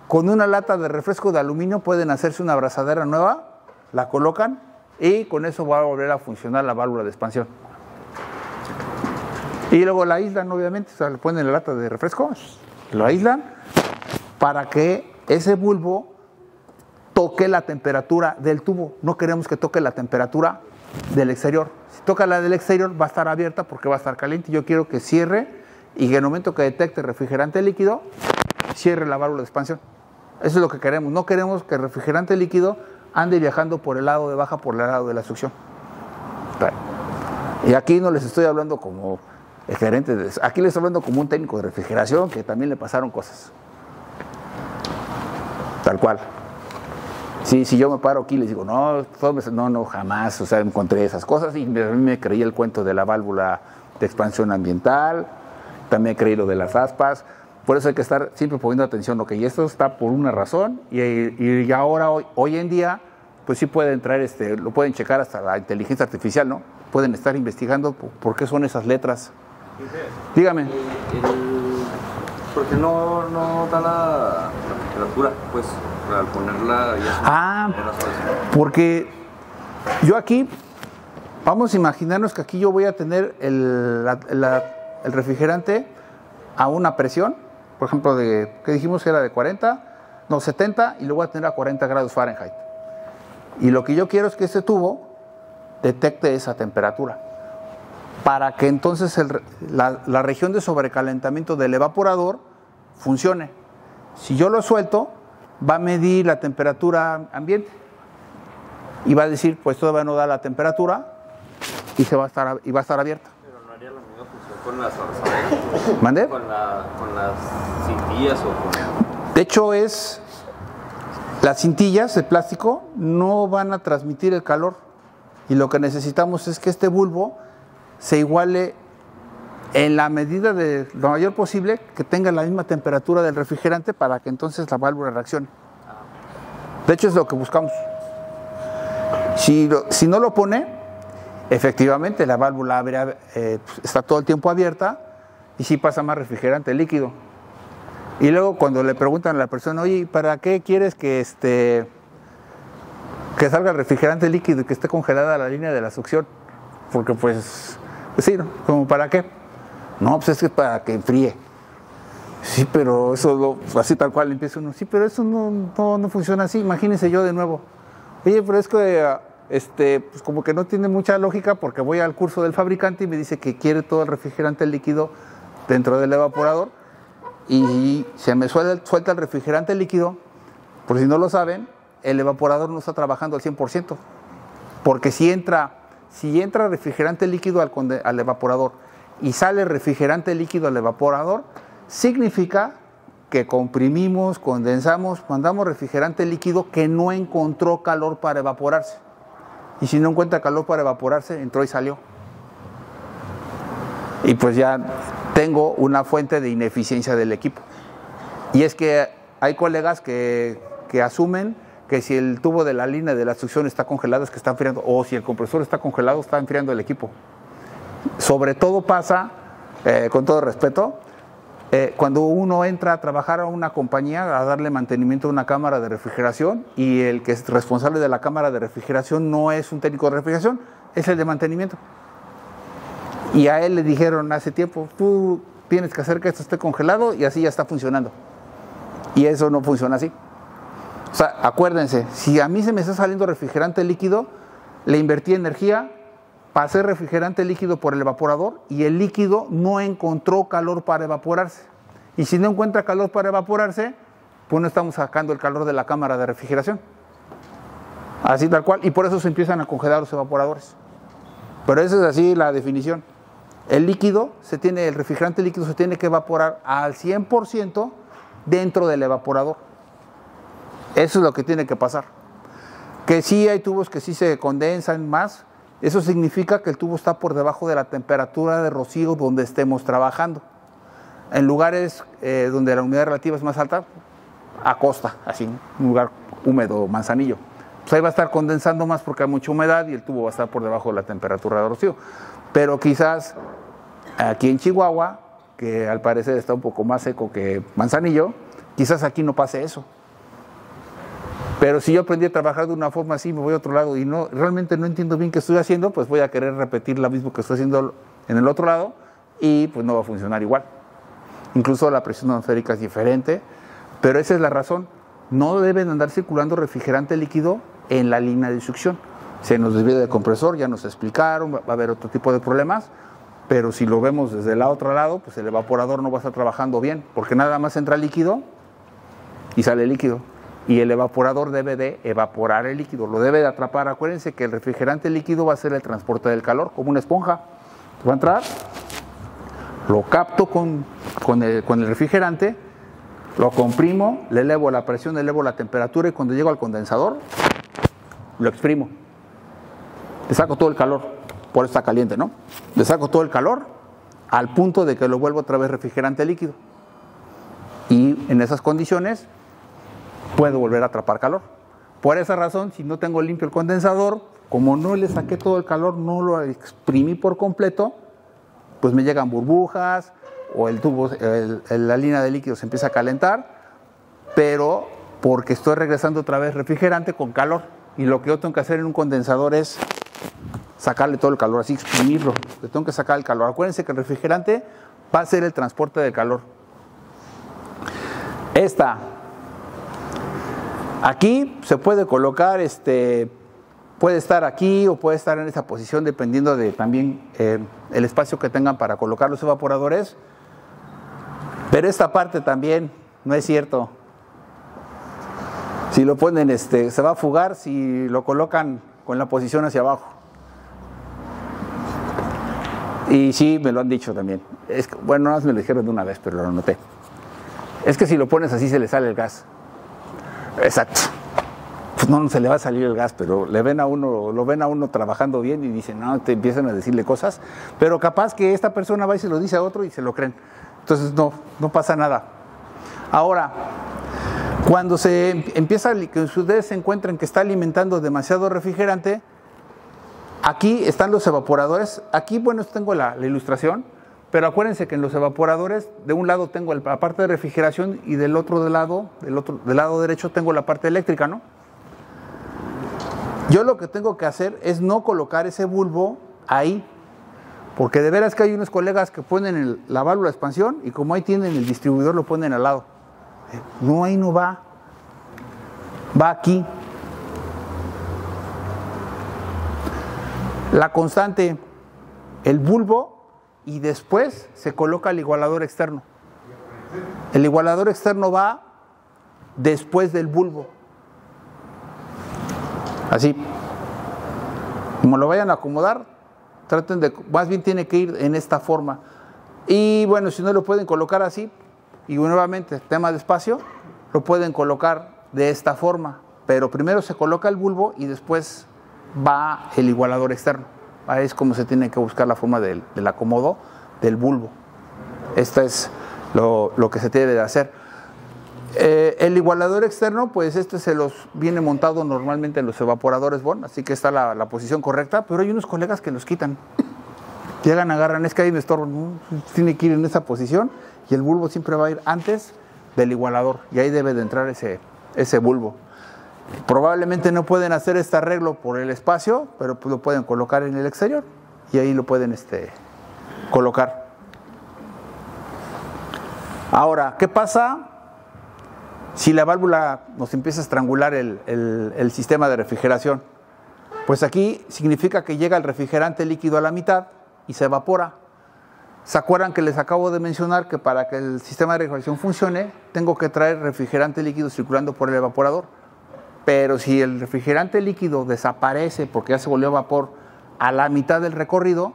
con una lata de refresco de aluminio pueden hacerse una abrazadera nueva, la colocan y con eso va a volver a funcionar la válvula de expansión. Y luego la aíslan, obviamente, o sea, le ponen la lata de refresco, lo aíslan para que ese bulbo toque la temperatura del tubo. No queremos que toque la temperatura del exterior. Si toca la del exterior va a estar abierta porque va a estar caliente. Yo quiero que cierre y que en el momento que detecte refrigerante líquido, cierre la válvula de expansión. Eso es lo que queremos. No queremos que el refrigerante líquido ande viajando por el lado de baja, por el lado de la succión. Y aquí no les estoy hablando como el gerente, aquí les estoy hablando como un técnico de refrigeración que también le pasaron cosas. Tal cual. Sí, si yo me paro aquí y les digo, no, jamás, o sea, encontré esas cosas y a mí me creí el cuento de la válvula de expansión ambiental, también creí lo de las aspas, por eso hay que estar siempre poniendo atención, y esto está por una razón y ahora, hoy en día, pues sí pueden traer, lo pueden checar hasta la inteligencia artificial, ¿no? Pueden estar investigando por qué son esas letras. Dígame. ¿Por qué no da la temperatura, pues, al ponerla ya? Porque yo aquí, vamos a imaginarnos que aquí yo voy a tener el refrigerante a una presión, por ejemplo, ¿qué dijimos que era de 70, y lo voy a tener a 40 grados Fahrenheit. Y lo que yo quiero es que este tubo detecte esa temperatura, para que entonces la región de sobrecalentamiento del evaporador funcione. Si yo lo suelto, va a medir la temperatura ambiente y va a decir, pues todavía no da la temperatura y va a estar abierta. Pero no haría la misma función con las abrazaderas. ¿Mande? Con las cintillas o con... De hecho, las cintillas de plástico no van a transmitir el calor y lo que necesitamos es que este bulbo se iguale en la medida de lo mayor posible, que tenga la misma temperatura del refrigerante para que entonces la válvula reaccione. De hecho es lo que buscamos. Si no lo pone, efectivamente la válvula está todo el tiempo abierta y sí pasa más refrigerante líquido. Y luego cuando le preguntan a la persona, oye, ¿para qué quieres que salga el refrigerante líquido y que esté congelada la línea de la succión? Porque pues sí, ¿no? ¿Como para qué? No, pues es que para que enfríe. Sí, pero eso, así tal cual empieza uno. Sí, pero eso no funciona así. Imagínense yo de nuevo. Oye, pero es que pues como que no tiene mucha lógica porque voy al curso del fabricante y me dice que quiere todo el refrigerante líquido dentro del evaporador y se me suelta el refrigerante líquido. Por si no lo saben, el evaporador no está trabajando al 100%. Porque si entra refrigerante líquido al evaporador y sale refrigerante líquido al evaporador, significa que comprimimos, condensamos, mandamos refrigerante líquido que no encontró calor para evaporarse. Y si no encuentra calor para evaporarse, entró y salió. Y pues ya tengo una fuente de ineficiencia del equipo. Y es que hay colegas que asumen que si el tubo de la línea de la succión está congelado es que está enfriando, o si el compresor está congelado está enfriando el equipo. Sobre todo pasa, con todo respeto, cuando uno entra a trabajar a una compañía a darle mantenimiento a una cámara de refrigeración y el que es responsable de la cámara de refrigeración no es un técnico de refrigeración, es el de mantenimiento. Y a él le dijeron hace tiempo, tú tienes que hacer que esto esté congelado y así ya está funcionando. Y eso no funciona así. O sea, acuérdense, si a mí se me está saliendo refrigerante líquido, le invertí energía, pasé refrigerante líquido por el evaporador y el líquido no encontró calor para evaporarse. Y si no encuentra calor para evaporarse, pues no estamos sacando el calor de la cámara de refrigeración. Así tal cual, y por eso se empiezan a congelar los evaporadores. Pero esa es así la definición. El refrigerante líquido se tiene que evaporar al 100% dentro del evaporador. Eso es lo que tiene que pasar. Que sí hay tubos que sí se condensan más, eso significa que el tubo está por debajo de la temperatura de rocío donde estemos trabajando. En lugares donde la humedad relativa es más alta, a costa, así, un lugar húmedo, Manzanillo. Pues ahí va a estar condensando más porque hay mucha humedad y el tubo va a estar por debajo de la temperatura de rocío. Pero quizás aquí en Chihuahua, que al parecer está un poco más seco que Manzanillo, quizás aquí no pase eso. Pero si yo aprendí a trabajar de una forma así, me voy a otro lado y realmente no entiendo bien qué estoy haciendo, pues voy a querer repetir lo mismo que estoy haciendo en el otro lado, y pues no va a funcionar igual. Incluso la presión atmosférica es diferente, pero esa es la razón. No deben andar circulando refrigerante líquido en la línea de succión. Se nos desvía del compresor, ya nos explicaron, va a haber otro tipo de problemas, pero si lo vemos desde el otro lado, pues el evaporador no va a estar trabajando bien, porque nada más entra líquido y sale líquido. Y el evaporador debe de evaporar el líquido, lo debe de atrapar. Acuérdense que el refrigerante líquido va a ser el transporte del calor, como una esponja. Va a entrar, lo capto con el refrigerante, lo comprimo, le elevo la presión, le elevo la temperatura y cuando llego al condensador, lo exprimo. Le saco todo el calor, por eso está caliente, ¿no? Le saco todo el calor al punto de que lo vuelvo otra vez refrigerante líquido. Y en esas condiciones puedo volver a atrapar calor. Por esa razón, si no tengo limpio el condensador, como no le saqué todo el calor, no lo exprimí por completo, pues me llegan burbujas o el tubo, la línea de líquidos se empieza a calentar, pero porque estoy regresando otra vez refrigerante con calor. Y lo que yo tengo que hacer en un condensador es sacarle todo el calor, así exprimirlo. Le tengo que sacar el calor. Acuérdense que el refrigerante va a ser el transporte del calor. Aquí se puede colocar, puede estar aquí o puede estar en esa posición dependiendo de también el espacio que tengan para colocar los evaporadores. Pero esta parte también no es cierto. Si lo ponen, se va a fugar si lo colocan con la posición hacia abajo. Y sí, me lo han dicho también. Bueno, no me lo dijeron de una vez, pero lo noté. Es que si lo pones así se le sale el gas. Exacto. Pues no se le va a salir el gas, pero lo ven a uno trabajando bien y dicen, no, te empiezan a decirle cosas, pero capaz que esta persona va y se lo dice a otro y se lo creen. Entonces no pasa nada. Ahora, cuando se empieza, que ustedes se encuentran que está alimentando demasiado refrigerante, aquí están los evaporadores. Aquí, bueno, tengo la ilustración, pero acuérdense que en los evaporadores, de un lado tengo la parte de refrigeración y del lado derecho tengo la parte eléctrica, ¿no? Yo lo que tengo que hacer es no colocar ese bulbo ahí, porque de veras que hay unos colegas que ponen la válvula de expansión y como ahí tienen el distribuidor lo ponen al lado. No, ahí no va. Va aquí. La constante, el bulbo, y después se coloca el igualador externo. El igualador externo va después del bulbo. Así. Como lo vayan a acomodar, traten de, más bien tiene que ir en esta forma. Y bueno, si no lo pueden colocar así, y nuevamente, tema de espacio, lo pueden colocar de esta forma. Pero primero se coloca el bulbo y después va el igualador externo. Ahí es como se tiene que buscar la forma del acomodo del bulbo. Esto es lo que se debe de hacer. El igualador externo, pues se los viene montado normalmente en los evaporadores Bohr, así que está la posición correcta, pero hay unos colegas que los quitan. Llegan, agarran, es que ahí me estorban, tiene que ir en esa posición y el bulbo siempre va a ir antes del igualador y ahí debe de entrar ese bulbo. Probablemente no pueden hacer este arreglo por el espacio, pero pues lo pueden colocar en el exterior y ahí lo pueden colocar. Ahora, ¿qué pasa si la válvula nos empieza a estrangular el sistema de refrigeración? Pues aquí significa que llega el refrigerante líquido a la mitad y se evapora. ¿Se acuerdan que les acabo de mencionar que para que el sistema de refrigeración funcione, tengo que traer refrigerante líquido circulando por el evaporador? Pero si el refrigerante líquido desaparece porque ya se volvió vapor a la mitad del recorrido,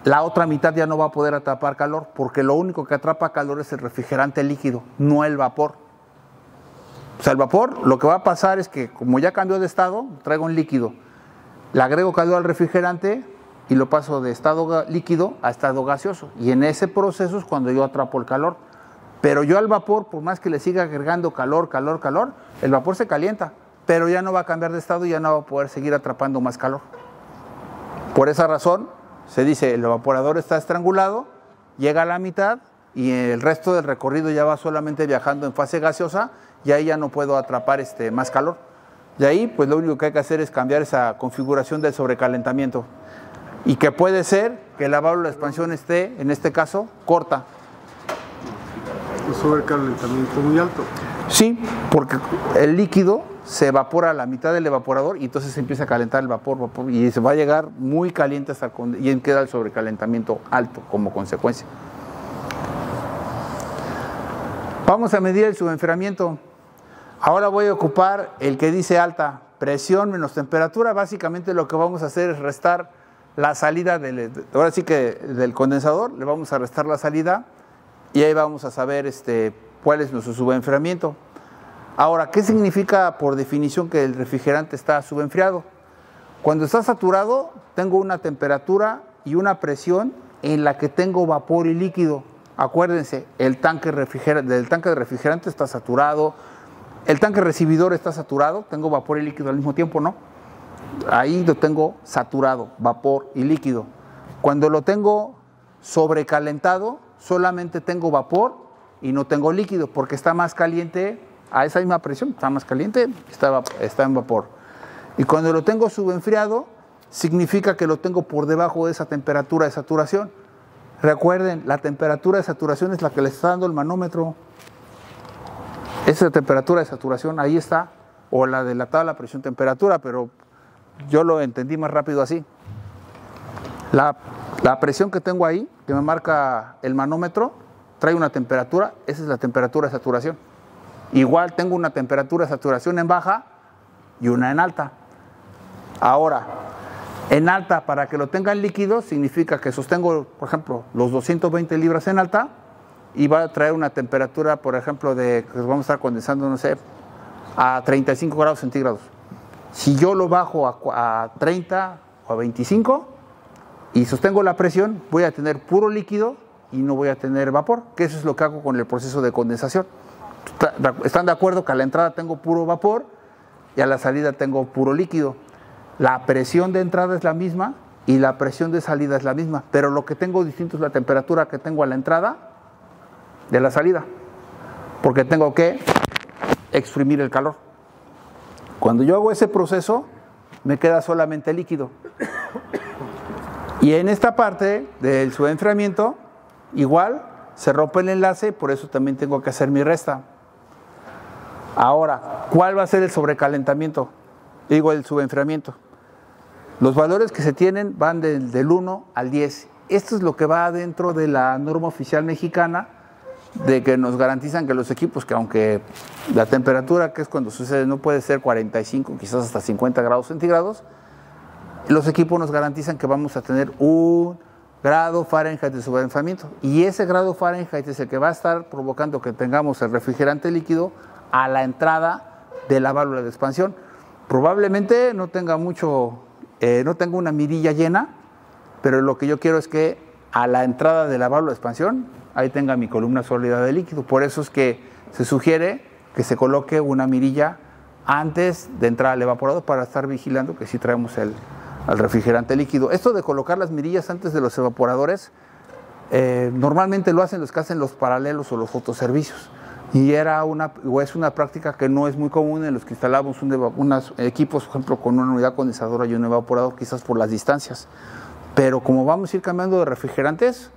la otra mitad ya no va a poder atrapar calor, porque lo único que atrapa calor es el refrigerante líquido, no el vapor. O sea, el vapor, lo que va a pasar es que como ya cambió de estado, traigo un líquido, le agrego calor al refrigerante y lo paso de estado líquido a estado gaseoso. Y en ese proceso es cuando yo atrapo el calor. Pero yo al vapor, por más que le siga agregando calor, el vapor se calienta, pero ya no va a cambiar de estado y ya no va a poder seguir atrapando más calor. Por esa razón, se dice, el evaporador está estrangulado, llega a la mitad y el resto del recorrido ya va solamente viajando en fase gaseosa y ahí ya no puedo atrapar más calor. De ahí, pues lo único que hay que hacer es cambiar esa configuración del sobrecalentamiento. y que puede ser que la válvula de expansión esté, en este caso, corta. Un sobrecalentamiento muy alto. Sí, porque el líquido se evapora a la mitad del evaporador y entonces se empieza a calentar el vapor y se va a llegar muy caliente hasta y queda el sobrecalentamiento alto como consecuencia. Vamos a medir el subenfriamiento. Ahora voy a ocupar el que dice alta, presión menos temperatura. Básicamente lo que vamos a hacer es restar la salida ahora sí que del condensador, le vamos a restar la salida y ahí vamos a saber cuál es nuestro subenfriamiento. Ahora, ¿qué significa por definición que el refrigerante está subenfriado? Cuando está saturado, tengo una temperatura y una presión en la que tengo vapor y líquido. Acuérdense, el tanque del tanque de refrigerante está saturado, el tanque recibidor está saturado, tengo vapor y líquido al mismo tiempo, ¿no? Ahí lo tengo saturado, vapor y líquido. Cuando lo tengo sobrecalentado, solamente tengo vapor y no tengo líquido, porque está más caliente a esa misma presión, está más caliente, está en vapor. Y cuando lo tengo subenfriado, significa que lo tengo por debajo de esa temperatura de saturación. Recuerden, la temperatura de saturación es la que le está dando el manómetro. Esa temperatura de saturación, ahí está, o la de la tabla presión-temperatura, pero yo lo entendí más rápido así. La presión que tengo ahí, que me marca el manómetro, trae una temperatura, esa es la temperatura de saturación. Igual tengo una temperatura de saturación en baja y una en alta. Ahora, en alta, para que lo tenga en líquido, significa que sostengo, por ejemplo, los 220 libras en alta y va a traer una temperatura, por ejemplo, que vamos a estar condensando, no sé, a 35 grados centígrados. Si yo lo bajo a 30 o a 25 y sostengo la presión, voy a tener puro líquido y no voy a tener vapor, que eso es lo que hago con el proceso de condensación. ¿Están de acuerdo que a la entrada tengo puro vapor y a la salida tengo puro líquido? La presión de entrada es la misma y la presión de salida es la misma, pero lo que tengo distinto es la temperatura que tengo a la entrada de la salida, porque tengo que exprimir el calor. Cuando yo hago ese proceso, me queda solamente líquido. Y en esta parte del subenfriamiento, igual se rompe el enlace, por eso también tengo que hacer mi resta. Ahora, ¿cuál va a ser el sobrecalentamiento? Digo, el subenfriamiento. Los valores que se tienen van del 1 al 10. Esto es lo que va dentro de la norma oficial mexicana, de que nos garantizan que los equipos, que aunque la temperatura que es cuando sucede no puede ser 45, quizás hasta 50 grados centígrados, los equipos nos garantizan que vamos a tener 1 grado Fahrenheit de subenfriamiento. Y ese grado Fahrenheit es el que va a estar provocando que tengamos el refrigerante líquido a la entrada de la válvula de expansión. Probablemente no tenga no tenga una mirilla llena, pero lo que yo quiero es que a la entrada de la válvula de expansión, ahí tenga mi columna sólida de líquido. Por eso es que se sugiere que se coloque una mirilla antes de entrar al evaporador para estar vigilando que sí traemos al refrigerante líquido. Esto de colocar las mirillas antes de los evaporadores, normalmente lo hacen los que hacen los paralelos o los fotoservicios. Y es una práctica que no es muy común en los que instalamos unos equipos, por ejemplo, con una unidad condensadora y un evaporador, quizás por las distancias. Pero como vamos a ir cambiando de refrigerantes,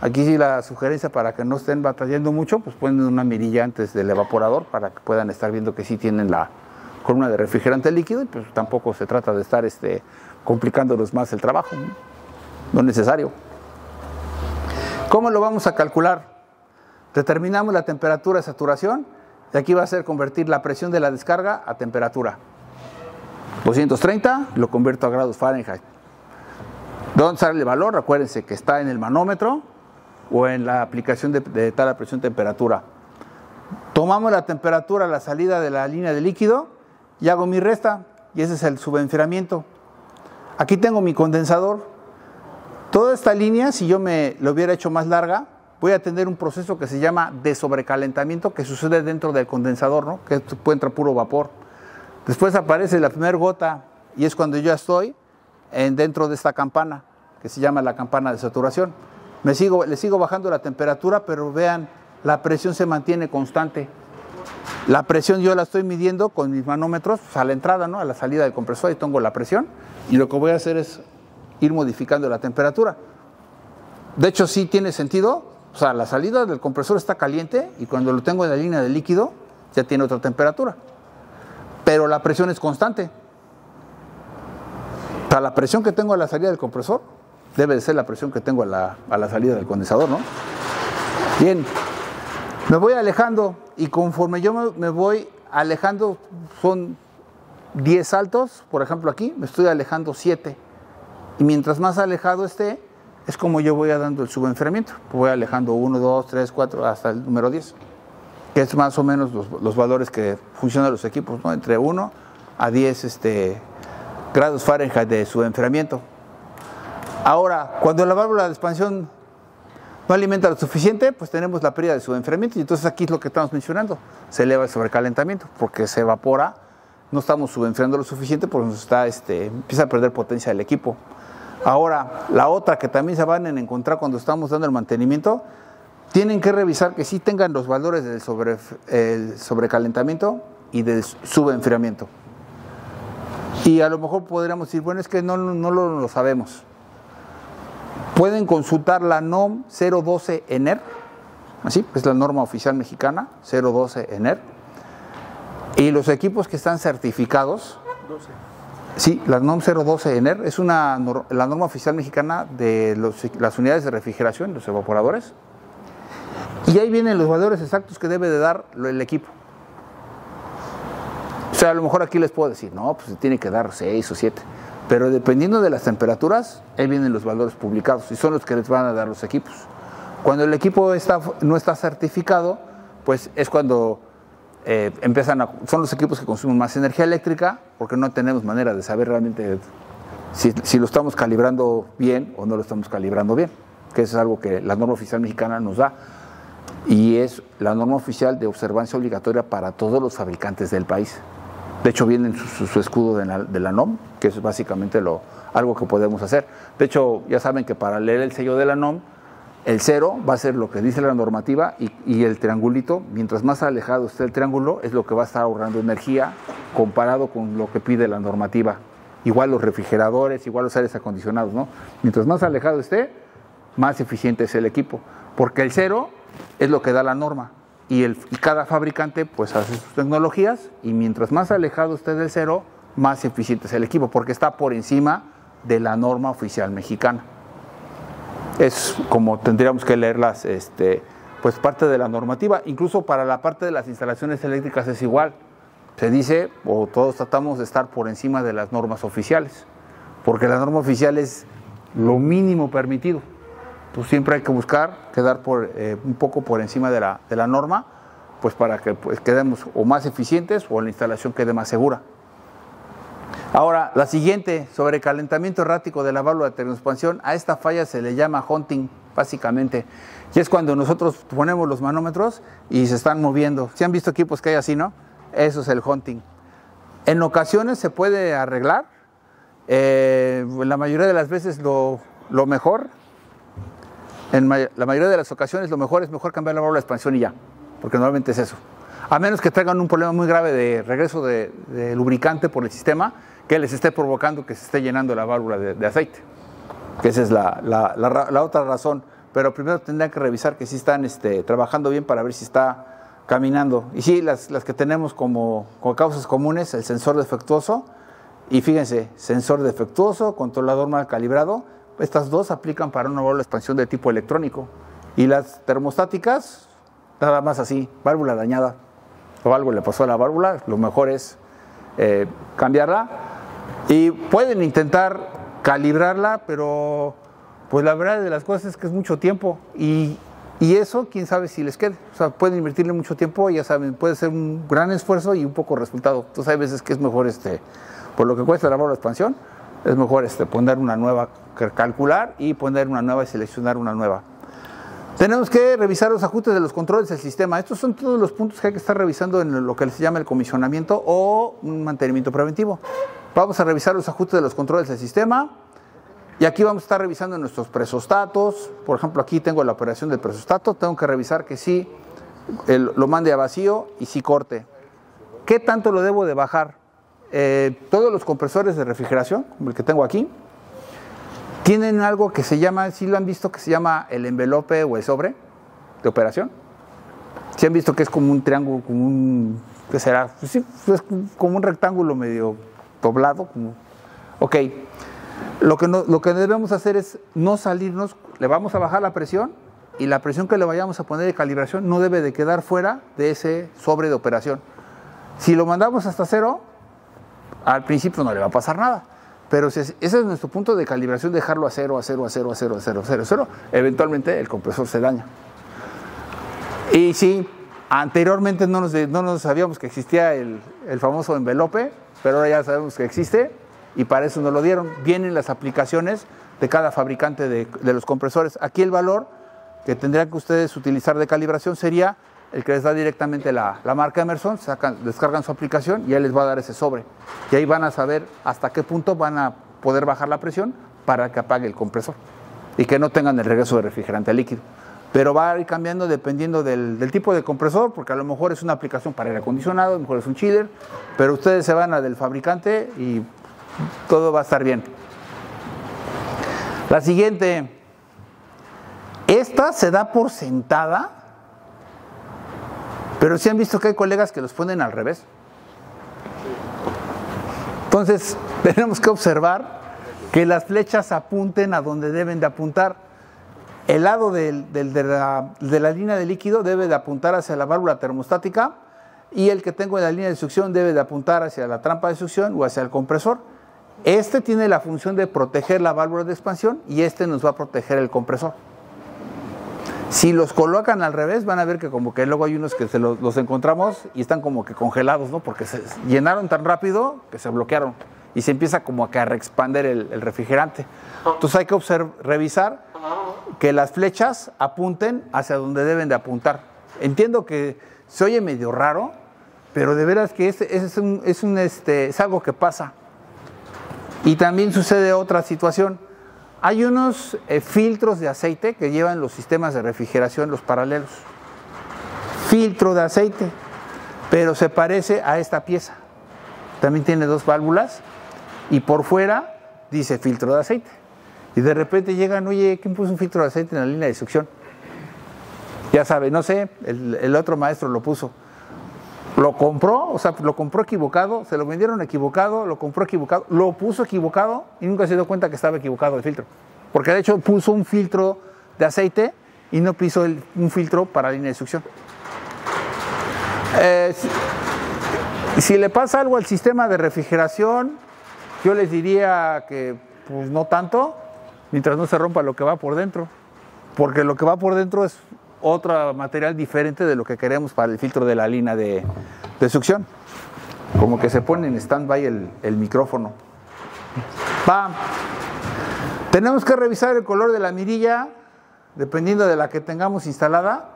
aquí sí la sugerencia para que no estén batallando mucho, pues ponen una mirilla antes del evaporador para que puedan estar viendo que sí tienen la columna de refrigerante líquido, y pues tampoco se trata de estar complicándolos más el trabajo, no es necesario. ¿Cómo lo vamos a calcular? Determinamos la temperatura de saturación y aquí va a ser convertir la presión de la descarga a temperatura. 230 lo convierto a grados Fahrenheit. ¿Dónde sale el valor? Acuérdense que está en el manómetro o en la aplicación de tabla presión-temperatura. Tomamos la temperatura a la salida de la línea de líquido y hago mi resta, y ese es el subenfriamiento. Aquí tengo mi condensador. Toda esta línea, si yo me lo hubiera hecho más larga, voy a tener un proceso que se llama de sobrecalentamiento que sucede dentro del condensador, ¿no? Que puede entrar puro vapor. Después aparece la primera gota y es cuando yo ya estoy dentro de esta campana, que se llama la campana de saturación. Le sigo bajando la temperatura, pero vean, la presión se mantiene constante. La presión yo la estoy midiendo con mis manómetros a la entrada, ¿no? A la salida del compresor, y tengo la presión. Y lo que voy a hacer es ir modificando la temperatura. De hecho, sí tiene sentido, o sea, la salida del compresor está caliente y cuando lo tengo en la línea de líquido ya tiene otra temperatura. Pero la presión es constante. O sea, la presión que tengo a la salida del compresor debe de ser la presión que tengo a la salida del condensador, ¿no? Bien, me voy alejando y conforme yo me voy alejando, son 10 saltos, por ejemplo aquí, me estoy alejando 7. Y mientras más alejado esté, es como yo voy dando el subenfriamiento. Voy alejando 1, 2, 3, 4, hasta el número 10. Que es más o menos los valores que funcionan los equipos, ¿no? Entre 1 a 10 grados Fahrenheit de subenfriamiento. Ahora, cuando la válvula de expansión no alimenta lo suficiente, pues tenemos la pérdida de subenfriamiento. Y entonces aquí es lo que estamos mencionando. Se eleva el sobrecalentamiento porque se evapora. No estamos subenfriando lo suficiente porque nos empieza a perder potencia del equipo. Ahora, la otra que también se van a encontrar cuando estamos dando el mantenimiento, tienen que revisar que sí tengan los valores del sobrecalentamiento y del subenfriamiento. Y a lo mejor podríamos decir, bueno, es que no lo sabemos. Pueden consultar la NOM 012 ENER, así es la norma oficial mexicana, 012 ENER, y los equipos que están certificados, 12. Sí, la NOM 012 ENER es la norma oficial mexicana de las unidades de refrigeración, los evaporadores. Y ahí vienen los valores exactos que debe de dar el equipo. O sea, a lo mejor aquí les puedo decir, no, pues se tiene que dar 6 o 7. Pero dependiendo de las temperaturas, ahí vienen los valores publicados y son los que les van a dar los equipos. Cuando el equipo no está certificado, pues es cuando son los equipos que consumen más energía eléctrica, porque no tenemos manera de saber realmente si lo estamos calibrando bien o no lo estamos calibrando bien, que eso es algo que la norma oficial mexicana nos da y es la norma oficial de observancia obligatoria para todos los fabricantes del país. De hecho, viene en su escudo de la NOM, que es básicamente algo que podemos hacer. De hecho, ya saben que para leer el sello de la NOM, el 0 va a ser lo que dice la normativa y el triangulito, mientras más alejado esté el triángulo, es lo que va a estar ahorrando energía comparado con lo que pide la normativa. Igual los refrigeradores, igual los aires acondicionados, ¿no? Mientras más alejado esté, más eficiente es el equipo, porque el 0 es lo que da la norma y cada fabricante pues hace sus tecnologías y mientras más alejado esté del 0, más eficiente es el equipo, porque está por encima de la norma oficial mexicana. Es como tendríamos que leerlas, pues parte de la normativa, incluso para la parte de las instalaciones eléctricas es igual. Se dice, o todos tratamos de estar por encima de las normas oficiales, porque la norma oficial es lo mínimo permitido. Pues siempre hay que buscar quedar un poco por encima de la norma, pues para que quedemos o más eficientes o la instalación quede más segura. Ahora, la siguiente, sobrecalentamiento errático de la válvula de termoexpansión, a esta falla se le llama hunting, básicamente. Y es cuando nosotros ponemos los manómetros y se están moviendo. ¿Sí han visto equipos que hay así, no? Eso es el hunting. En ocasiones se puede arreglar. La mayoría de las veces lo mejor, la mayoría de las ocasiones lo mejor es cambiar la válvula de expansión y ya, porque normalmente es eso. A menos que traigan un problema muy grave de regreso de lubricante por el sistema, que les esté provocando que se esté llenando la válvula de aceite. Que esa es la otra razón. Pero primero tendrán que revisar que sí están trabajando bien para ver si está caminando. Y sí, las que tenemos como causas comunes, el sensor defectuoso. Y fíjense, sensor defectuoso, controlador mal calibrado. Estas dos aplican para una válvula de expansión de tipo electrónico. Y las termostáticas, nada más así, válvula dañada. O algo le pasó a la válvula, lo mejor es cambiarla. Y pueden intentar calibrarla, pero pues la verdad de las cosas es que es mucho tiempo. Y eso, quién sabe si les quede. O sea, pueden invertirle mucho tiempo, ya saben, puede ser un gran esfuerzo y un poco resultado. Entonces hay veces que es mejor, por lo que cuesta la válvula de expansión, es mejor poner una nueva, calcular y poner una nueva y seleccionar una nueva. Tenemos que revisar los ajustes de los controles del sistema. Estos son todos los puntos que hay que estar revisando en lo que se llama el comisionamiento o un mantenimiento preventivo. Vamos a revisar los ajustes de los controles del sistema y aquí vamos a estar revisando nuestros presostatos. Por ejemplo, aquí tengo la operación del presostato. Tengo que revisar que sí lo mande a vacío y sí corte. ¿Qué tanto lo debo de bajar? Todos los compresores de refrigeración, como el que tengo aquí, Tienen algo que se llama, ¿sí lo han visto? Que se llama el envelope o el sobre de operación. ¿Sí han visto que es como un triángulo, como un, qué será? Pues sí, es como un rectángulo medio doblado. Ok, lo que debemos hacer es no salirnos, le vamos a bajar la presión y la presión que le vayamos a poner de calibración no debe de quedar fuera de ese sobre de operación. Si lo mandamos hasta 0, al principio no le va a pasar nada. Pero ese es nuestro punto de calibración, dejarlo a 0, a 0, a 0, a 0, a 0, a 0, a 0. Eventualmente el compresor se daña. Y sí, anteriormente no nos sabíamos que existía el famoso envelope, pero ahora ya sabemos que existe y para eso nos lo dieron. Vienen las aplicaciones de cada fabricante de los compresores. Aquí el valor que tendrían que ustedes utilizar de calibración sería el que les da directamente la marca Emerson, descargan su aplicación y ya les va a dar ese sobre. Y ahí van a saber hasta qué punto van a poder bajar la presión para que apague el compresor y que no tengan el regreso de refrigerante líquido. Pero va a ir cambiando dependiendo del tipo de compresor, porque a lo mejor es una aplicación para aire acondicionado, a lo mejor es un chiller, pero ustedes se van a del fabricante y todo va a estar bien. La siguiente, esta se da por sentada. Pero sí han visto que hay colegas que los ponen al revés. Entonces, tenemos que observar que las flechas apunten a donde deben de apuntar. El lado de la línea de líquido debe de apuntar hacia la válvula termostática y el que tengo en la línea de succión debe de apuntar hacia la trampa de succión o hacia el compresor. Este tiene la función de proteger la válvula de expansión y este nos va a proteger el compresor. Si los colocan al revés, van a ver que como que luego hay unos que los encontramos y están como que congelados, ¿no? Porque se llenaron tan rápido que se bloquearon y se empieza como que a reexpander el refrigerante. Entonces hay que revisar que las flechas apunten hacia donde deben de apuntar. Entiendo que se oye medio raro, pero de veras que es algo que pasa. Y también sucede otra situación. Hay unos filtros de aceite que llevan los sistemas de refrigeración, los paralelos. Filtro de aceite, pero se parece a esta pieza. También tiene 2 válvulas y por fuera dice filtro de aceite. Y de repente llegan, oye, ¿quién puso un filtro de aceite en la línea de succión? Ya sabe, no sé, el otro maestro lo puso. Lo compró, o sea, lo compró equivocado, se lo vendieron equivocado, lo compró equivocado, lo puso equivocado y nunca se dio cuenta que estaba equivocado el filtro. Porque de hecho puso un filtro de aceite y no puso un filtro para la línea de succión. Si le pasa algo al sistema de refrigeración, yo les diría que pues no tanto, mientras no se rompa lo que va por dentro. Porque lo que va por dentro es otro material diferente de lo que queremos para el filtro de la línea de succión. Como que se pone en stand-by el micrófono. Tenemos que revisar el color de la mirilla, dependiendo de la que tengamos instalada,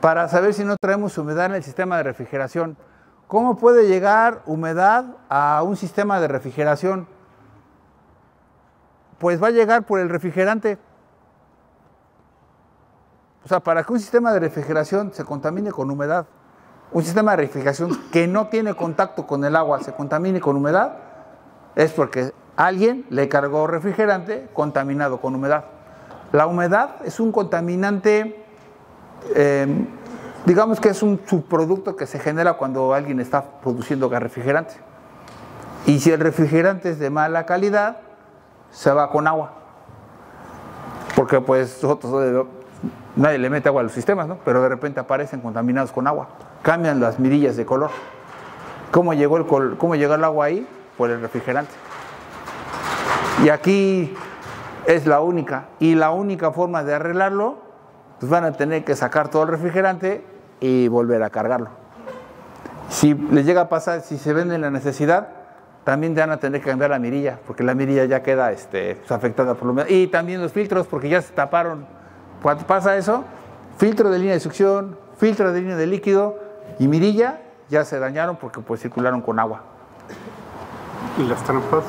para saber si no traemos humedad en el sistema de refrigeración. ¿Cómo puede llegar humedad a un sistema de refrigeración? Pues va a llegar por el refrigerante. O sea, para que un sistema de refrigeración se contamine con humedad, un sistema de refrigeración que no tiene contacto con el agua se contamine con humedad, es porque alguien le cargó refrigerante contaminado con humedad. La humedad es un contaminante, digamos que es un subproducto que se genera cuando alguien está produciendo gas refrigerante. Y si el refrigerante es de mala calidad, se va con agua. Porque pues nosotros... Nadie le mete agua a los sistemas, ¿no? Pero de repente aparecen contaminados con agua. Cambian las mirillas de color. ¿Cómo llegó el agua ahí? Por el refrigerante. Y aquí es la única. Y la única forma de arreglarlo, pues van a tener que sacar todo el refrigerante y volver a cargarlo. Si les llega a pasar, si se ven en la necesidad, también van a tener que cambiar la mirilla, porque la mirilla ya queda pues, afectada por la humedad. Y también los filtros, porque ya se taparon. Cuando pasa eso, filtro de línea de succión, filtro de línea de líquido y mirilla ya se dañaron porque pues circularon con agua. ¿Y las trampas?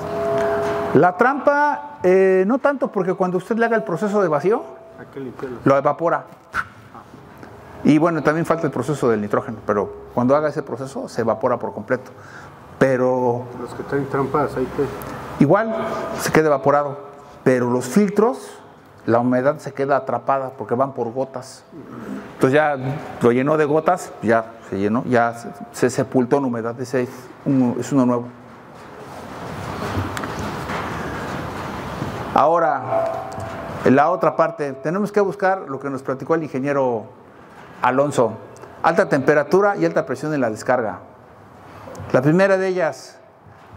La trampa, no tanto, porque cuando usted le haga el proceso de vacío, lo evapora. Y bueno, también falta el proceso del nitrógeno, pero cuando haga ese proceso se evapora por completo. Pero los que traen trampa de aceite, igual se queda evaporado. pero los filtros, la humedad se queda atrapada porque van por gotas. Entonces ya lo llenó de gotas, ya se llenó, ya se sepultó en humedad. Ese es uno nuevo. Ahora, en la otra parte, tenemos que buscar lo que nos platicó el ingeniero Alonso: alta temperatura y alta presión en la descarga. La primera de ellas,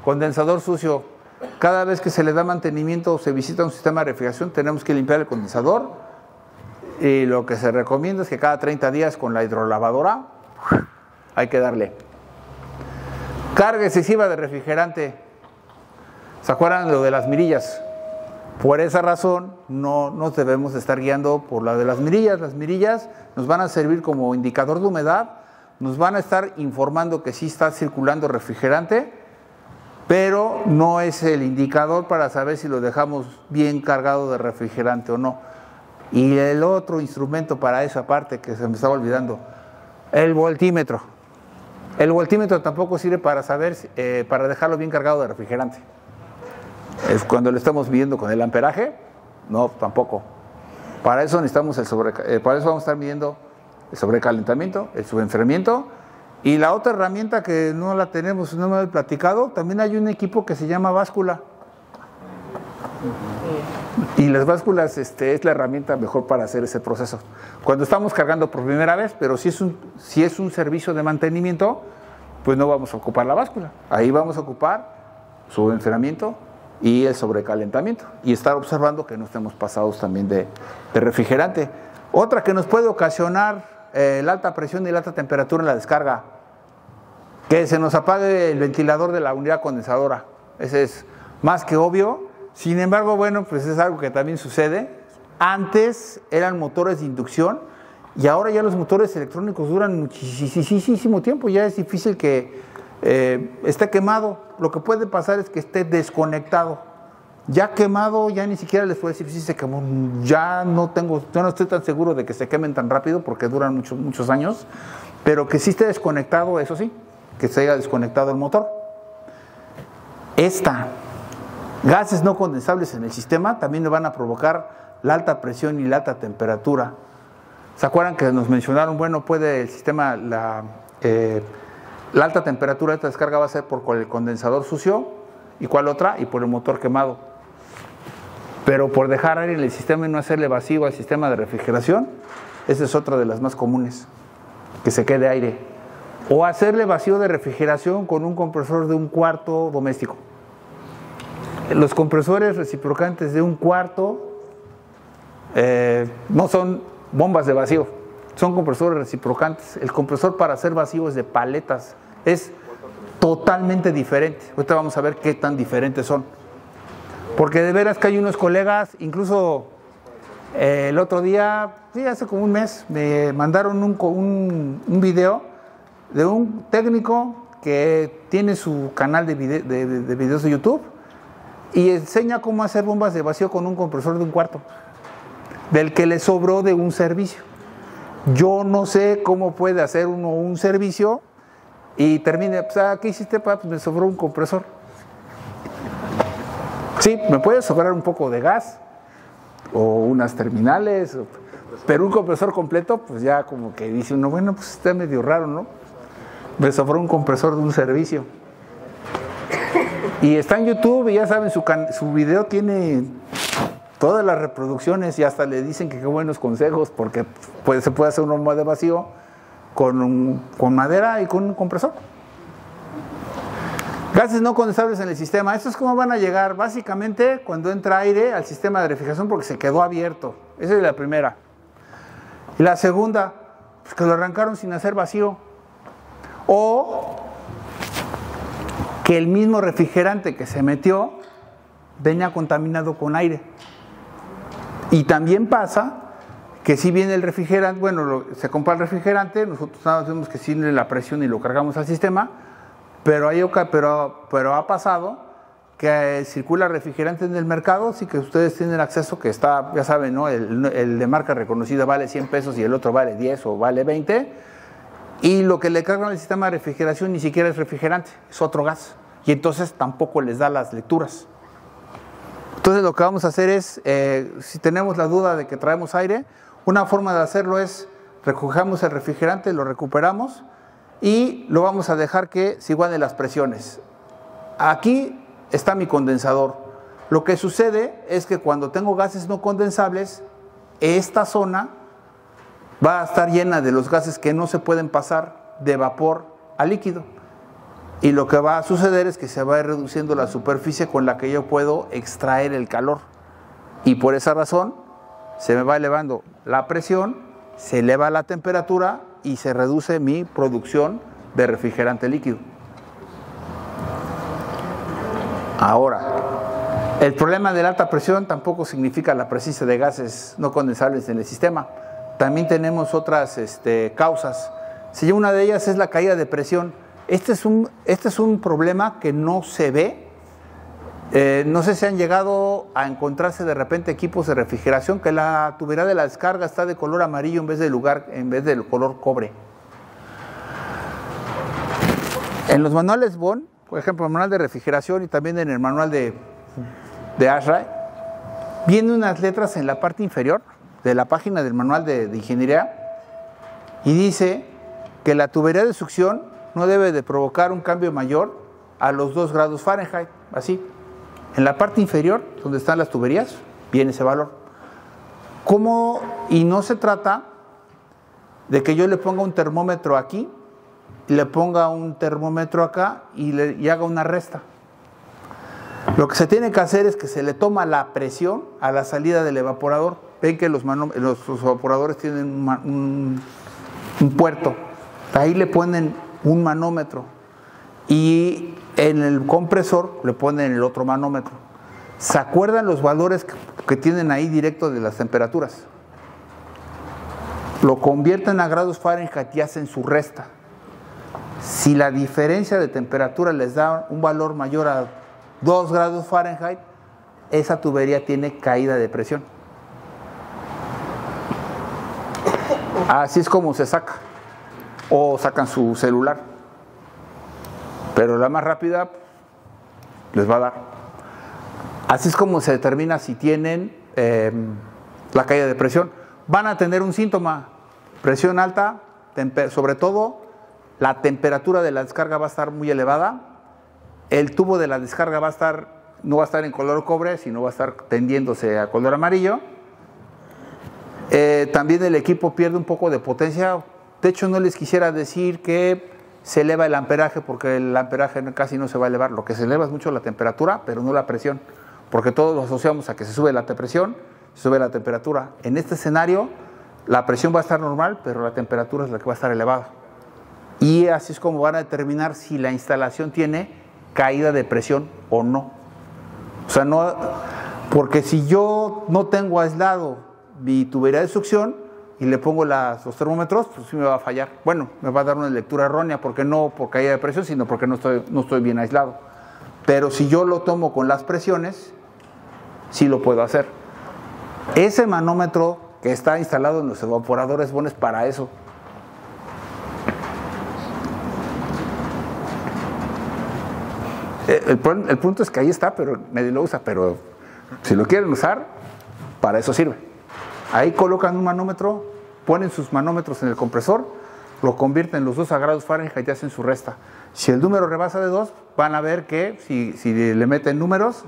condensador sucio. Cada vez que se le da mantenimiento o se visita un sistema de refrigeración, tenemos que limpiar el condensador, y lo que se recomienda es que cada 30 días con la hidrolavadora hay que darle. Carga excesiva de refrigerante. ¿Se acuerdan de lo de las mirillas? Por esa razón no nos debemos estar guiando por la de las mirillas. Las mirillas nos van a servir como indicador de humedad, nos van a estar informando que sí está circulando refrigerante, pero no es el indicador para saber si lo dejamos bien cargado de refrigerante o no. Y el otro instrumento para esa parte que se me estaba olvidando, el voltímetro. El voltímetro tampoco sirve para saber, para dejarlo bien cargado de refrigerante. Es cuando lo estamos midiendo con el amperaje, no, tampoco. Para eso necesitamos para eso vamos a estar midiendo el sobrecalentamiento, el subenfriamiento. Y la otra herramienta que no la tenemos, no me he platicado, también hay un equipo que se llama báscula. Y las básculas es la herramienta mejor para hacer ese proceso. Cuando estamos cargando por primera vez, pero si es un servicio de mantenimiento, pues no vamos a ocupar la báscula. Ahí vamos a ocupar su enfriamiento y el sobrecalentamiento. Y estar observando que no estemos pasados también de refrigerante. Otra que nos puede ocasionar la alta presión y la alta temperatura en la descarga, que se nos apague el ventilador de la unidad condensadora. Ese es más que obvio. Sin embargo, bueno, pues es algo que también sucede. Antes eran motores de inducción y ahora ya los motores electrónicos duran muchísimo tiempo. Ya es difícil que esté quemado. Lo que puede pasar es que esté desconectado. Ya quemado, ya ni siquiera les puedo decir si se quemó. Ya no estoy tan seguro de que se quemen tan rápido porque duran muchos años. Pero que sí esté desconectado, eso sí, que se haya desconectado el motor. Gases no condensables en el sistema también le van a provocar la alta presión y la alta temperatura. ¿Se acuerdan que nos mencionaron? Bueno, puede el sistema, la alta temperatura de esta descarga va a ser por el condensador sucio. ¿Y cuál otra? Y por el motor quemado. Pero por dejar aire en el sistema y no hacerle vacío al sistema de refrigeración, esa es otra de las más comunes, que se quede aire. O hacerle vacío de refrigeración con un compresor de un cuarto doméstico. Los compresores reciprocantes de un cuarto no son bombas de vacío, son compresores reciprocantes. El compresor para hacer vacío es de paletas, es totalmente diferente. Ahorita vamos a ver qué tan diferentes son. Porque de veras que hay unos colegas, incluso el otro día, sí, hace como un mes, me mandaron un video de un técnico que tiene su canal de videos de YouTube y enseña cómo hacer bombas de vacío con un compresor de un cuarto, del que le sobró de un servicio. Yo no sé cómo puede hacer uno un servicio y termine, pues, ¿qué hiciste, papá? Pues me sobró un compresor. Sí, me puede sobrar un poco de gas o unas terminales, pero un compresor completo, pues ya como que dice uno, bueno, pues está medio raro, ¿no? Me sobró un compresor de un servicio. Y está en YouTube y ya saben, su video tiene todas las reproducciones y hasta le dicen que qué buenos consejos, porque se puede hacer un bomba de vacío con madera y con un compresor. Gases no condensables en el sistema. ¿Estos cómo van a llegar? Básicamente cuando entra aire al sistema de refrigeración porque se quedó abierto. Esa es la primera. Y la segunda, pues que lo arrancaron sin hacer vacío. O que el mismo refrigerante que se metió venía contaminado con aire. Y también pasa que si viene el refrigerante, bueno, se compra el refrigerante, nosotros sabemos que sí la presión y lo cargamos al sistema, pero ha pasado que circula refrigerante en el mercado, sí que ustedes tienen acceso, que está, ya saben, ¿no? El de marca reconocida vale 100 pesos y el otro vale 10 o vale 20, y lo que le cargan al sistema de refrigeración ni siquiera es refrigerante, es otro gas, y entonces tampoco les da las lecturas. Entonces lo que vamos a hacer es, si tenemos la duda de que traemos aire, una forma de hacerlo es recogemos el refrigerante, lo recuperamos y lo vamos a dejar que se igualen las presiones. Aquí está mi condensador. Lo que sucede es que cuando tengo gases no condensables, esta zona va a estar llena de los gases que no se pueden pasar de vapor a líquido. Y lo que va a suceder es que se va a ir reduciendo la superficie con la que yo puedo extraer el calor. Y por esa razón se me va elevando la presión, se eleva la temperatura y se reduce mi producción de refrigerante líquido. Ahora, el problema de la alta presión tampoco significa la presencia de gases no condensables en el sistema. También tenemos otras causas. Si una de ellas es la caída de presión. Este es un problema que no se ve. No sé si han llegado a encontrarse de repente equipos de refrigeración que la tubería de la descarga está de color amarillo en vez del color cobre. En los manuales Bond, por ejemplo, el manual de refrigeración y también en el manual de ASHRAE, vienen unas letras en la parte inferior de la página del manual de ingeniería y dice que la tubería de succión no debe de provocar un cambio mayor a los 2 grados Fahrenheit, así. En la parte inferior, donde están las tuberías, viene ese valor. ¿Cómo? Y no se trata de que yo le ponga un termómetro aquí, le ponga un termómetro acá y haga una resta. Lo que se tiene que hacer es que se le toma la presión a la salida del evaporador. Ven que los evaporadores tienen un puerto. Ahí le ponen un manómetro y en el compresor le ponen el otro manómetro. ¿Se acuerdan los valores que tienen ahí directo de las temperaturas? Lo convierten a grados Fahrenheit y hacen su resta. Si la diferencia de temperatura les da un valor mayor a 2 grados Fahrenheit, esa tubería tiene caída de presión. Así es como se saca. O sacan su celular. Pero la más rápida les va a dar. Así es como se determina si tienen la caída de presión. Van a tener un síntoma, presión alta, sobre todo la temperatura de la descarga va a estar muy elevada, el tubo de la descarga no va a estar en color cobre, sino va a estar tendiéndose a color amarillo. También el equipo pierde un poco de potencia. De hecho, no les quisiera decir que se eleva el amperaje, porque el amperaje casi no se va a elevar. Lo que se eleva es mucho la temperatura, pero no la presión, porque todos lo asociamos a que se sube la presión, se sube la temperatura. En este escenario, la presión va a estar normal, pero la temperatura es la que va a estar elevada. Y así es como van a determinar si la instalación tiene caída de presión o no. O sea, no, porque si yo no tengo aislado mi tubería de succión y le pongo los termómetros, pues sí me va a fallar. Bueno, me va a dar una lectura errónea, porque no por caída de presión, sino porque no estoy bien aislado. Pero si yo lo tomo con las presiones, sí lo puedo hacer. Ese manómetro que está instalado en los evaporadores Bond es para eso. El punto es que ahí está, pero nadie lo usa. Pero si lo quieren usar, para eso sirve. Ahí colocan un manómetro, ponen sus manómetros en el compresor, lo convierten los 2 a grados Fahrenheit y hacen su resta. Si el número rebasa de 2, van a ver que si le meten números,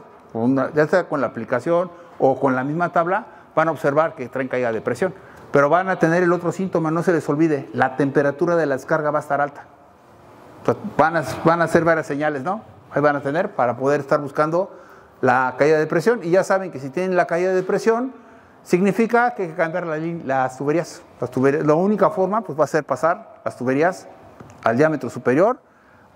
ya sea con la aplicación o con la misma tabla, van a observar que traen caída de presión. Pero van a tener el otro síntoma, no se les olvide, la temperatura de la descarga va a estar alta. Entonces, van a hacer varias señales, ¿no? Ahí van a tener para poder estar buscando la caída de presión. Y ya saben que si tienen la caída de presión, significa que hay que cambiar las tuberías. La única forma pues va a ser pasar las tuberías al diámetro superior,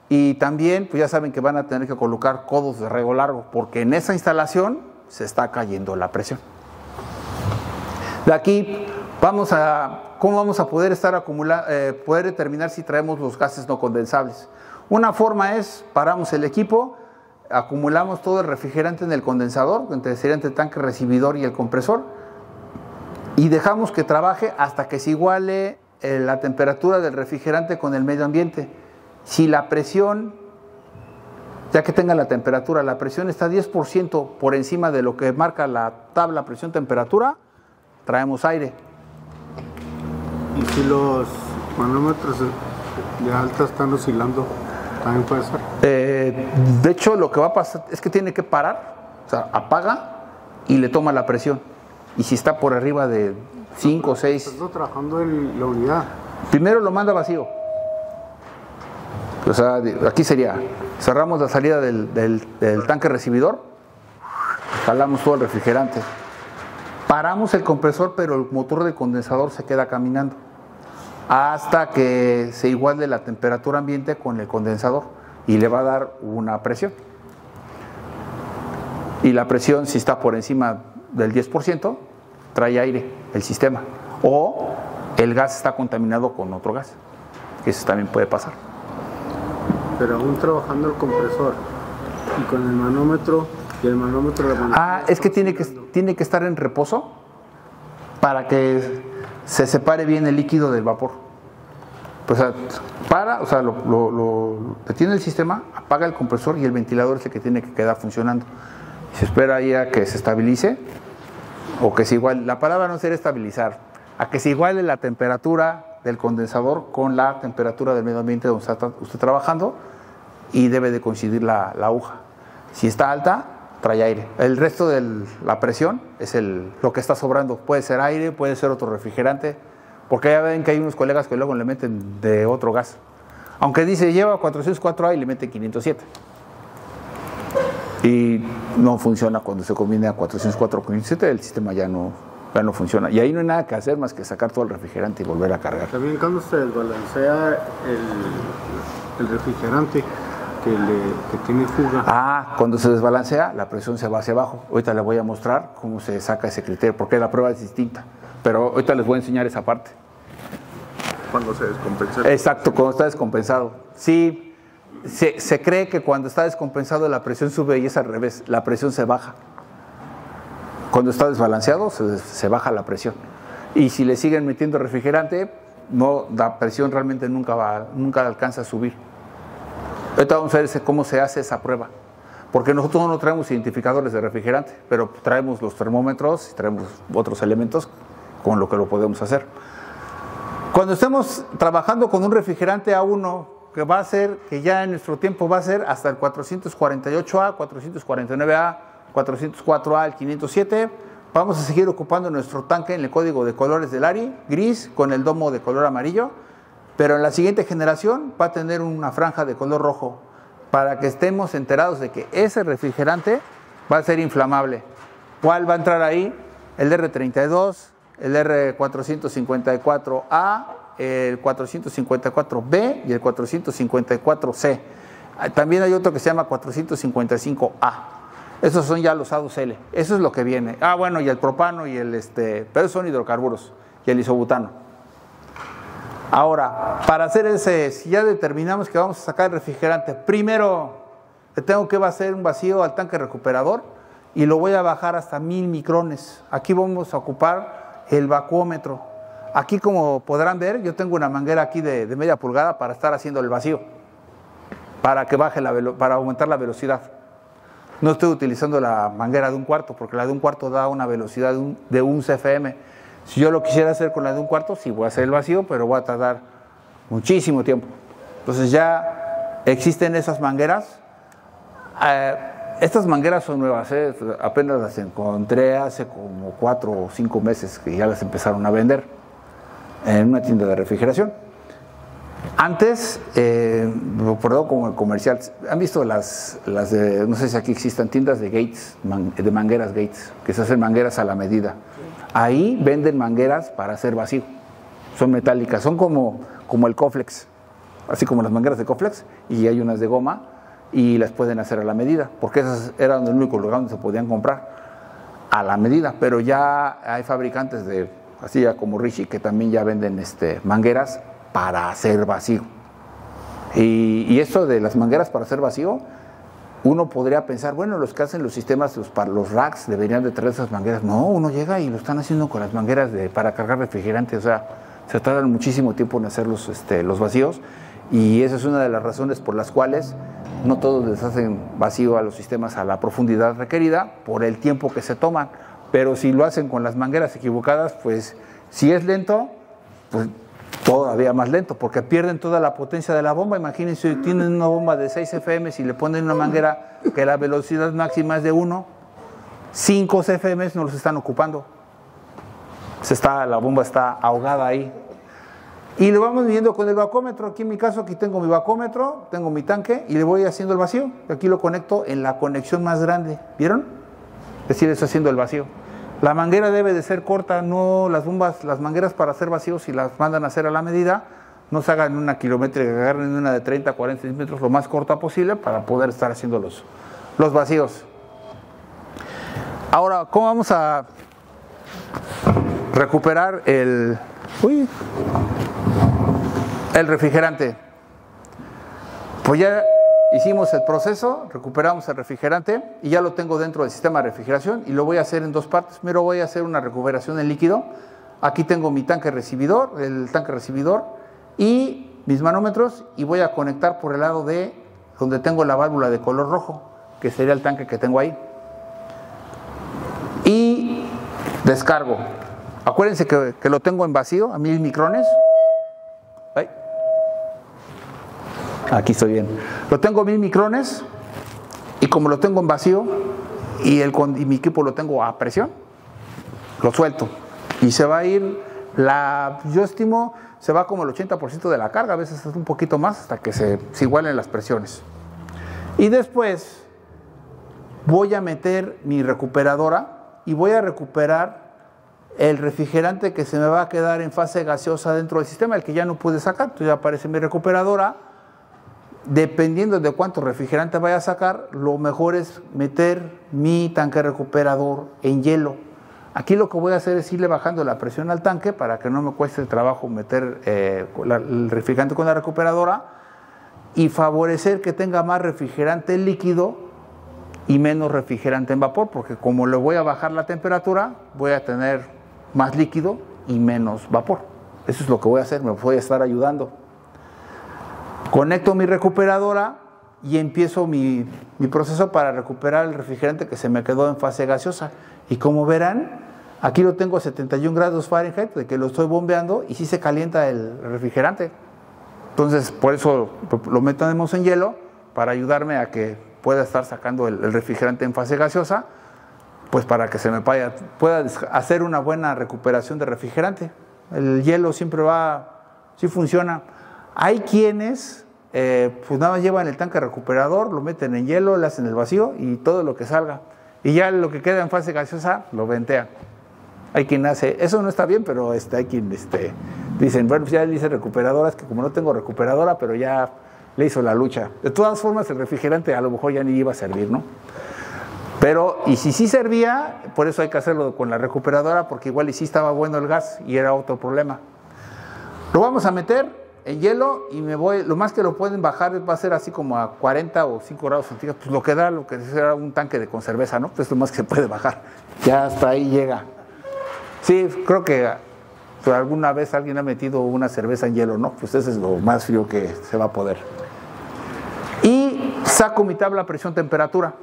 y también pues ya saben que van a tener que colocar codos de rego largo, porque en esa instalación se está cayendo la presión. De aquí ¿cómo vamos a poder poder determinar si traemos los gases no condensables? Una forma es, paramos el equipo, acumulamos todo el refrigerante en el condensador, sería entre el tanque recibidor y el compresor, y dejamos que trabaje hasta que se iguale la temperatura del refrigerante con el medio ambiente. Si la presión ya que tenga la temperatura, la presión está 10% por encima de lo que marca la tabla presión-temperatura, traemos aire. ¿Y si los manómetros de alta están oscilando, también puede ser? De hecho, lo que va a pasar es que tiene que parar, o sea, apaga y le toma la presión. Y si está por arriba de 5 o 6... Estás trabajando en la unidad. Primero lo manda vacío. O sea, aquí sería, cerramos la salida del tanque recibidor, jalamos todo el refrigerante, paramos el compresor, pero el motor del condensador se queda caminando hasta que se iguale la temperatura ambiente con el condensador y le va a dar una presión. Y la presión, si está por encima del 10%, trae aire el sistema, o el gas está contaminado con otro gas, que eso también puede pasar. Pero aún trabajando el compresor y con el manómetro y el manómetro de es que tiene que estar en reposo para que se separe bien el líquido del vapor. Pues, lo detiene el sistema, apaga el compresor y el ventilador es el que tiene que quedar funcionando. Se espera ahí a que se estabilice o que se iguale. La palabra no será estabilizar, a que se iguale la temperatura del condensador con la temperatura del medio ambiente donde está usted trabajando, y debe de coincidir la aguja. Si está alta, trae aire. El resto de la presión es lo que está sobrando. Puede ser aire, puede ser otro refrigerante, porque ya ven que hay unos colegas que luego le meten de otro gas. Aunque dice lleva 404A y le meten 507. Y no funciona cuando se combina 404 con 507, el sistema ya no funciona. Y ahí no hay nada que hacer más que sacar todo el refrigerante y volver a cargar. También cuando se desbalancea el refrigerante que tiene fuga. Cuando se desbalancea, la presión se va hacia abajo. Ahorita les voy a mostrar cómo se saca ese criterio, porque la prueba es distinta. Pero ahorita les voy a enseñar esa parte. Cuando se descompensa. Exacto, cuando está descompensado. Sí, se cree que cuando está descompensado la presión sube y es al revés, la presión se baja. Cuando está desbalanceado se baja la presión. Y si le siguen metiendo refrigerante, la presión realmente nunca alcanza a subir. Ahorita vamos a ver cómo se hace esa prueba. Porque nosotros no traemos identificadores de refrigerante, pero traemos los termómetros y traemos otros elementos con lo que lo podemos hacer. Cuando estemos trabajando con un refrigerante A1, que ya en nuestro tiempo va a ser hasta el 448A, 449A, 404A, el 507, vamos a seguir ocupando nuestro tanque en el código de colores del ARI, gris con el domo de color amarillo, pero en la siguiente generación va a tener una franja de color rojo, para que estemos enterados de que ese refrigerante va a ser inflamable. ¿Cuál va a entrar ahí? El R32, el R454A, el 454B y el 454C. También hay otro que se llama 455A. Esos son ya los A2L. Eso es lo que viene. Bueno, y el propano y pero son hidrocarburos y el isobutano. Ahora, para hacer si ya determinamos que vamos a sacar el refrigerante, primero le tengo que hacer un vacío al tanque recuperador y lo voy a bajar hasta 1000 micrones. Aquí vamos a ocupar el vacuómetro. Aquí, como podrán ver, yo tengo una manguera aquí de media pulgada para estar haciendo el vacío, para que baje para aumentar la velocidad. No estoy utilizando la manguera de 1/4, porque la de 1/4 da una velocidad de 1 CFM. Si yo lo quisiera hacer con la de 1/4, sí voy a hacer el vacío, pero voy a tardar muchísimo tiempo. Entonces ya existen esas mangueras. Estas mangueras son nuevas, apenas las encontré hace como 4 o 5 meses que ya las empezaron a vender en una tienda de refrigeración. Antes, perdón, como el comercial, ¿han visto las de, no sé si aquí existan tiendas de Gates, de mangueras Gates, que se hacen mangueras a la medida? Ahí venden mangueras para hacer vacío. Son metálicas, son como el Coflex, así como las mangueras de Coflex, y hay unas de goma y las pueden hacer a la medida, porque esas eran el único lugar donde se podían comprar a la medida, pero ya hay fabricantes así ya como Richie, que también ya venden mangueras para hacer vacío. Y esto de las mangueras para hacer vacío, uno podría pensar, bueno, los que hacen los sistemas, para los racks deberían de traer esas mangueras. No, uno llega y lo están haciendo con las mangueras para cargar refrigerante. O sea, se tardan muchísimo tiempo en hacer los vacíos y esa es una de las razones por las cuales no todos les hacen vacío a los sistemas a la profundidad requerida por el tiempo que se toman. Pero si lo hacen con las mangueras equivocadas, pues si es lento, pues todavía más lento, porque pierden toda la potencia de la bomba. Imagínense, si tienen una bomba de 6 FM, si le ponen una manguera que la velocidad máxima es de 1, 5 CFM no los están ocupando. La bomba está ahogada ahí. Y lo vamos midiendo con el vacómetro. Aquí en mi caso, aquí tengo mi vacómetro, tengo mi tanque y le voy haciendo el vacío. Aquí lo conecto en la conexión más grande. ¿Vieron? Es decir, estoy haciendo el vacío. La manguera debe de ser corta, no las bombas, las mangueras para hacer vacíos, si las mandan a hacer a la medida, no se hagan una kilométrica, agarren una de 30, 40 centímetros lo más corta posible para poder estar haciendo los vacíos. Ahora, ¿cómo vamos a recuperar el refrigerante? Pues ya hicimos el proceso, recuperamos el refrigerante y ya lo tengo dentro del sistema de refrigeración y lo voy a hacer en dos partes. Primero voy a hacer una recuperación en líquido. Aquí tengo mi tanque recibidor, el tanque recibidor y mis manómetros, y voy a conectar por el lado de donde tengo la válvula de color rojo, que sería el tanque que tengo ahí. Y descargo. Acuérdense que lo tengo en vacío a 1000 micrones. Aquí estoy bien. Lo tengo a 1000 micrones y como lo tengo en vacío y mi equipo lo tengo a presión, lo suelto y se va a ir, yo estimo, se va como el 80% de la carga, a veces es un poquito más hasta que se igualen las presiones. Y después voy a meter mi recuperadora y voy a recuperar el refrigerante que se me va a quedar en fase gaseosa dentro del sistema, el que ya no pude sacar. Entonces ya aparece mi recuperadora. Dependiendo de cuánto refrigerante vaya a sacar, lo mejor es meter mi tanque recuperador en hielo. Aquí lo que voy a hacer es irle bajando la presión al tanque para que no me cueste el trabajo meter el refrigerante con la recuperadora y favorecer que tenga más refrigerante líquido y menos refrigerante en vapor, porque como le voy a bajar la temperatura, voy a tener más líquido y menos vapor. Eso es lo que voy a hacer, me voy a estar ayudando. Conecto mi recuperadora y empiezo mi proceso para recuperar el refrigerante que se me quedó en fase gaseosa. Y como verán, aquí lo tengo a 71 grados Fahrenheit, de que lo estoy bombeando y sí se calienta el refrigerante. Entonces, por eso lo metemos en hielo, para ayudarme a que pueda estar sacando el refrigerante en fase gaseosa, pues para que se me pueda hacer una buena recuperación de refrigerante. El hielo siempre sí funciona. Hay quienes pues nada más llevan el tanque recuperador, lo meten en hielo, le hacen el vacío y todo lo que salga. Y ya lo que queda en fase gaseosa lo ventean. Hay quien hace, eso no está bien, pero hay quien dicen, bueno, pues ya le hice recuperadoras, que como no tengo recuperadora, pero ya le hizo la lucha. De todas formas, el refrigerante a lo mejor ya ni iba a servir, ¿no? Pero, y si sí servía, por eso hay que hacerlo con la recuperadora, porque igual y sí estaba bueno el gas y era otro problema. Lo vamos a meter en hielo y lo más que lo pueden bajar va a ser así como a 40 o 5 grados centígrados, pues lo que da, lo que será un tanque de conserveza, ¿no? Pues es lo más que se puede bajar. Ya hasta ahí llega. Sí, creo que alguna vez alguien ha metido una cerveza en hielo, ¿no? Pues ese es lo más frío que se va a poder. Y saco mi tabla presión-temperatura.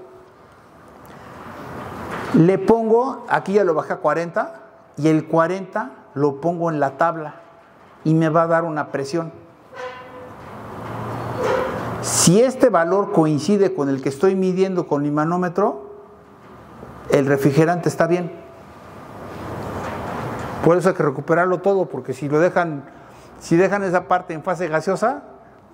Le pongo, aquí ya lo bajé a 40, y el 40 lo pongo en la tabla y me va a dar una presión. Si este valor coincide con el que estoy midiendo con mi manómetro, el refrigerante está bien. Por eso hay que recuperarlo todo, porque si dejan esa parte en fase gaseosa,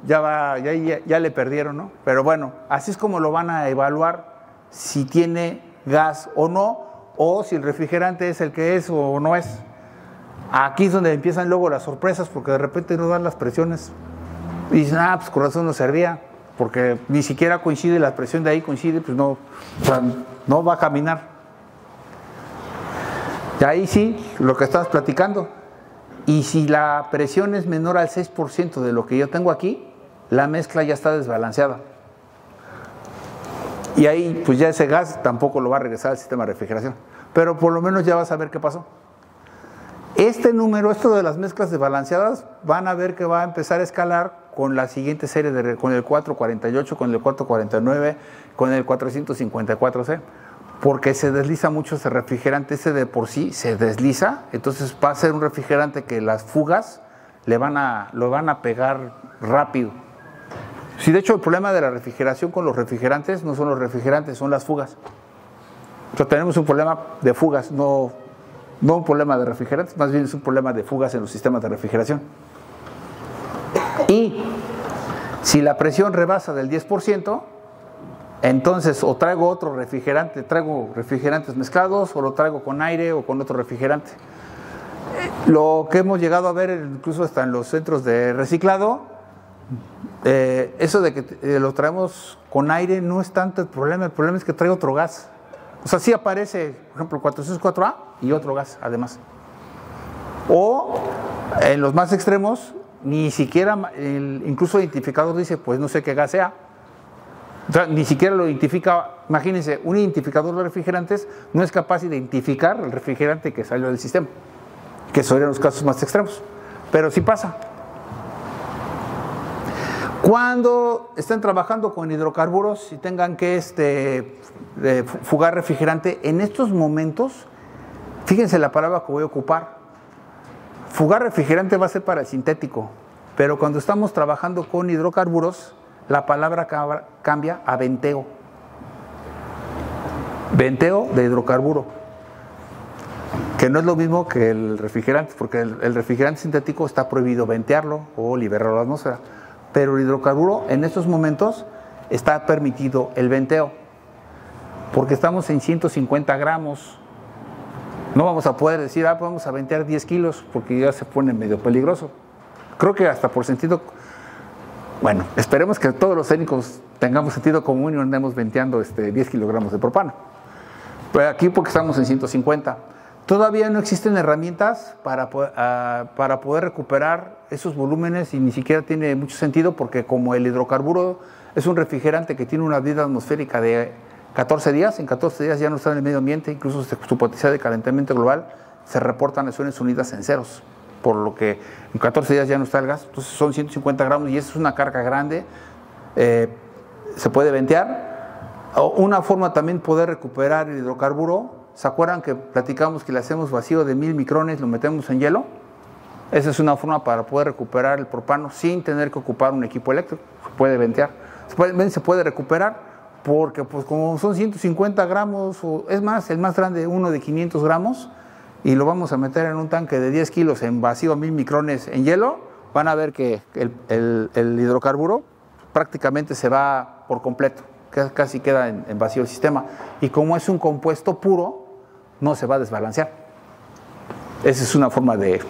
ya le perdieron, ¿no? Pero bueno, así es como lo van a evaluar si tiene gas o no, o si el refrigerante es el que es o no es. Aquí es donde empiezan luego las sorpresas, porque de repente no dan las presiones y dicen, pues con razón no servía, porque ni siquiera coincide la presión de ahí, coincide, pues no, o sea, no va a caminar. Y ahí sí, lo que estamos platicando. Y si la presión es menor al 6% de lo que yo tengo aquí, la mezcla ya está desbalanceada. Y ahí, pues ya ese gas tampoco lo va a regresar al sistema de refrigeración. Pero por lo menos ya vas a ver qué pasó. Este número, esto de las mezclas desbalanceadas, van a ver que va a empezar a escalar con la siguiente serie, con el 448, con el 449, con el 454C, porque se desliza mucho ese refrigerante, ese de por sí se desliza, entonces va a ser un refrigerante que las fugas lo van a pegar rápido. Sí, de hecho el problema de la refrigeración con los refrigerantes no son los refrigerantes, son las fugas. O sea, tenemos un problema de fugas, no un problema de refrigerantes, más bien es un problema de fugas en los sistemas de refrigeración. Y si la presión rebasa del 10%, entonces o traigo otro refrigerante, traigo refrigerantes mezclados, o lo traigo con aire o con otro refrigerante. Lo que hemos llegado a ver incluso hasta en los centros de reciclado, eso de que lo traemos con aire no es tanto el problema es que trae otro gas. O sea, sí aparece, por ejemplo, 404A y otro gas además. O en los más extremos, ni siquiera incluso el identificador dice, pues no sé qué gas sea. O sea, ni siquiera lo identifica. Imagínense, un identificador de refrigerantes no es capaz de identificar el refrigerante que salió del sistema, que serían los casos más extremos, pero sí pasa. Cuando estén trabajando con hidrocarburos y tengan que fugar refrigerante, en estos momentos, fíjense la palabra que voy a ocupar. Fugar refrigerante va a ser para el sintético, pero cuando estamos trabajando con hidrocarburos, la palabra cambia a venteo. Venteo de hidrocarburo, que no es lo mismo que el refrigerante, porque el refrigerante sintético está prohibido ventearlo o liberarlo a la atmósfera. Pero el hidrocarburo en estos momentos está permitido el venteo, porque estamos en 150 gramos. No vamos a poder decir, vamos a ventear 10 kilos, porque ya se pone medio peligroso. Creo que hasta por sentido, bueno, esperemos que todos los técnicos tengamos sentido común y no andemos venteando 10 kilogramos de propano. Pero aquí porque estamos en 150. Todavía no existen herramientas para poder recuperar esos volúmenes y ni siquiera tiene mucho sentido porque como el hidrocarburo es un refrigerante que tiene una vida atmosférica de 14 días, en 14 días ya no está en el medio ambiente, incluso su potencial de calentamiento global se reportan Naciones Unidas en ceros, por lo que en 14 días ya no está el gas, entonces son 150 gramos y eso es una carga grande, se puede ventear. Una forma también poder recuperar el hidrocarburo. ¿Se acuerdan que platicamos que le hacemos vacío de 1000 micrones, lo metemos en hielo? Esa es una forma para poder recuperar el propano sin tener que ocupar un equipo eléctrico. Se puede ventear. Se puede recuperar porque pues como son 150 gramos, o es más, el más grande, uno de 500 gramos, y lo vamos a meter en un tanque de 10 kilos en vacío a 1000 micrones en hielo, van a ver que el hidrocarburo prácticamente se va por completo, casi queda en vacío el sistema. Y como es un compuesto puro, no se va a desbalancear. Esa es una forma de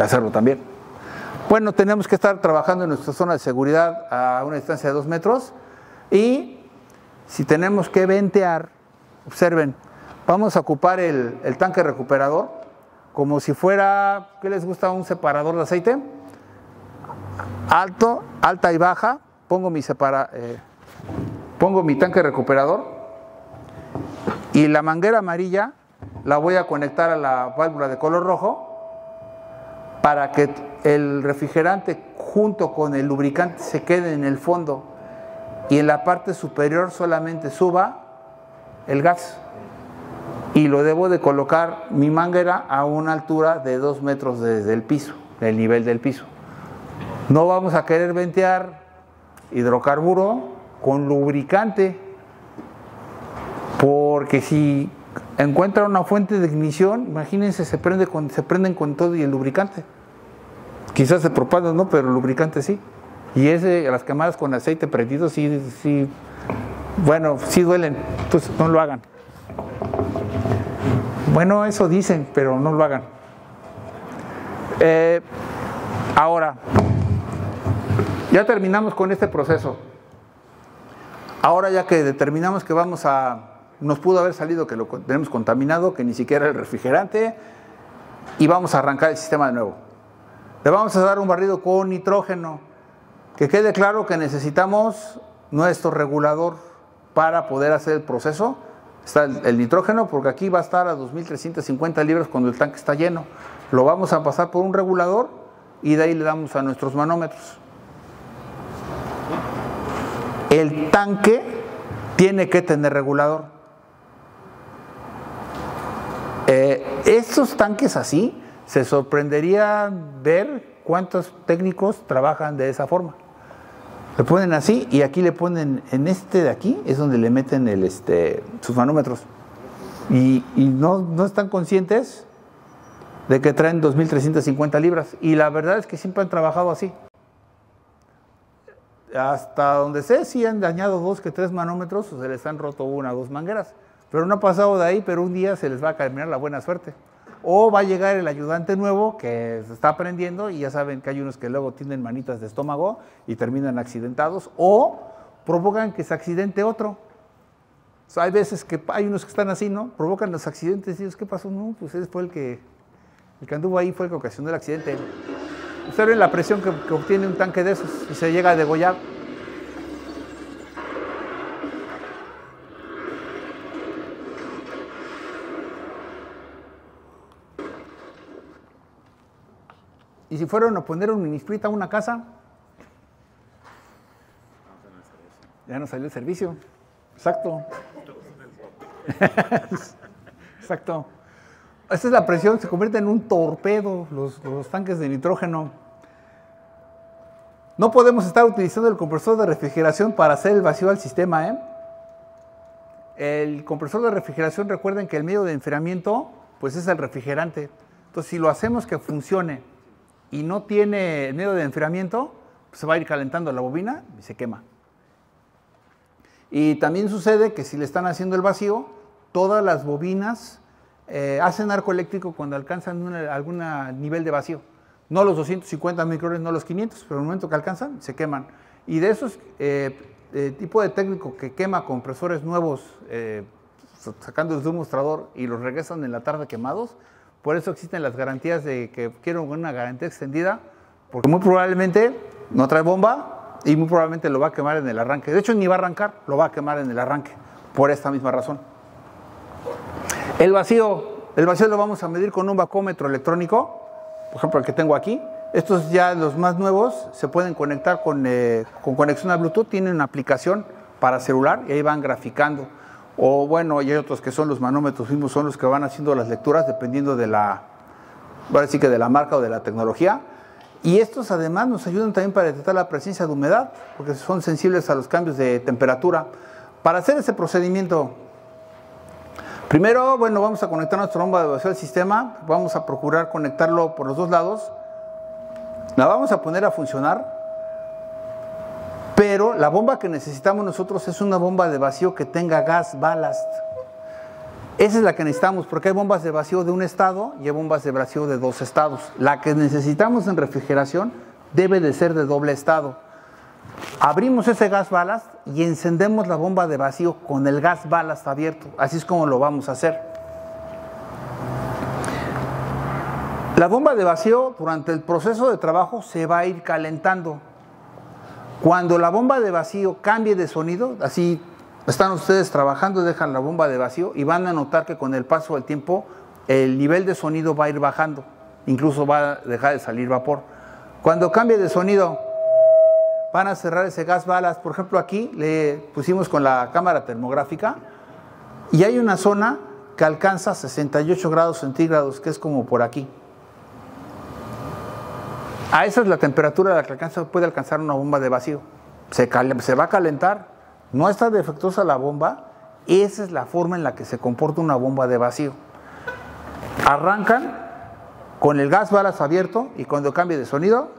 hacerlo también. Bueno, tenemos que estar trabajando en nuestra zona de seguridad a una distancia de 2 metros y si tenemos que ventear, observen, vamos a ocupar el tanque recuperador como si fuera, ¿qué les gusta? Un separador de aceite, alta y baja, pongo mi tanque recuperador y la manguera amarilla la voy a conectar a la válvula de color rojo para que el refrigerante junto con el lubricante se quede en el fondo y en la parte superior solamente suba el gas. Y lo debo de colocar mi manguera a una altura de 2 metros desde el piso, del nivel del piso. No vamos a querer ventear hidrocarburo con lubricante, porque si encuentra una fuente de ignición, imagínense, se prenden con todo y el lubricante. Quizás el propano no, pero el lubricante sí. Y las quemadas con aceite prendido sí, bueno, sí duelen, entonces no lo hagan. Bueno, eso dicen, pero no lo hagan. Ahora, ya terminamos con este proceso. Ahora ya que determinamos que nos pudo haber salido que lo tenemos contaminado, que ni siquiera el refrigerante, y vamos a arrancar el sistema de nuevo. Le vamos a dar un barrido con nitrógeno. Que quede claro que necesitamos nuestro regulador para poder hacer el proceso Está el nitrógeno, porque aquí va a estar a 2.350 libras cuando el tanque está lleno. Lo vamos a pasar por un regulador y de ahí le damos a nuestros manómetros. El tanque tiene que tener regulador. Estos tanques así, se sorprendería ver cuántos técnicos trabajan de esa forma. Le ponen así y aquí le ponen, en este de aquí es donde le meten sus manómetros. Y no están conscientes de que traen 2.350 libras. Y la verdad es que siempre han trabajado así. Hasta donde sé, sí han dañado 2 que 3 manómetros o se les han roto 1 o 2 mangueras. Pero no ha pasado de ahí, pero un día se les va a terminar la buena suerte. O va a llegar el ayudante nuevo que se está aprendiendo y ya saben que hay unos que luego tienen manitas de estómago y terminan accidentados o provocan que se accidente otro. O sea, hay veces que hay unos que están así, ¿no? Provocan los accidentes y ellos, ¿qué pasó? No, pues ese fue el que anduvo ahí, fue el que ocasionó el accidente. Observen la presión que obtiene un tanque de esos y se llega a degollar. Y si fueron a poner un mini split a una casa, ya no salió el servicio. Exacto. Exacto. Esta es la presión, se convierte en un torpedo los tanques de nitrógeno. No podemos estar utilizando el compresor de refrigeración para hacer el vacío al sistema, ¿eh? El compresor de refrigeración, recuerden que el medio de enfriamiento pues es el refrigerante. Entonces, si lo hacemos que funcione y no tiene el medio de enfriamiento, pues se va a ir calentando la bobina y se quema. Y también sucede que si le están haciendo el vacío, todas las bobinas hacen arco eléctrico cuando alcanzan algún nivel de vacío. No los 250 micrones, no los 500, pero en el momento que alcanzan, se queman. Y de esos tipo de técnico que quema compresores nuevos, sacándolos de un mostrador y los regresan en la tarde quemados, por eso existen las garantías de que quiero una garantía extendida, porque muy probablemente no trae bomba y muy probablemente lo va a quemar en el arranque. De hecho, ni va a arrancar, lo va a quemar en el arranque, por esta misma razón. El vacío lo vamos a medir con un vacúmetro electrónico, por ejemplo el que tengo aquí. Estos ya los más nuevos se pueden conectar con conexión a Bluetooth, tienen una aplicación para celular y ahí van graficando. O bueno, y hay otros que son los manómetros mismos, son los que van haciendo las lecturas dependiendo de la marca o de la tecnología. Y estos además nos ayudan también para detectar la presencia de humedad, porque son sensibles a los cambios de temperatura. Para hacer ese procedimiento, primero, bueno, vamos a conectar nuestra bomba de vacío al sistema, vamos a procurar conectarlo por los dos lados, la vamos a poner a funcionar. Pero la bomba que necesitamos nosotros es una bomba de vacío que tenga gas ballast. Esa es la que necesitamos, porque hay bombas de vacío de un estado y hay bombas de vacío de 2 estados. La que necesitamos en refrigeración debe de ser de doble estado. Abrimos ese gas ballast y encendemos la bomba de vacío con el gas ballast abierto. Así es como lo vamos a hacer. La bomba de vacío durante el proceso de trabajo se va a ir calentando. Cuando la bomba de vacío cambie de sonido, así están ustedes trabajando, dejan la bomba de vacío y van a notar que con el paso del tiempo el nivel de sonido va a ir bajando, incluso va a dejar de salir vapor. Cuando cambie de sonido, van a cerrar ese gas ballast. Por ejemplo, aquí le pusimos con la cámara termográfica y hay una zona que alcanza 68 grados centígrados, que es como por aquí. A esa es la temperatura a la que puede alcanzar una bomba de vacío. Se va a calentar, no está defectuosa la bomba, esa es la forma en la que se comporta una bomba de vacío. Arrancan con el gas ballast abierto y cuando cambie de sonido,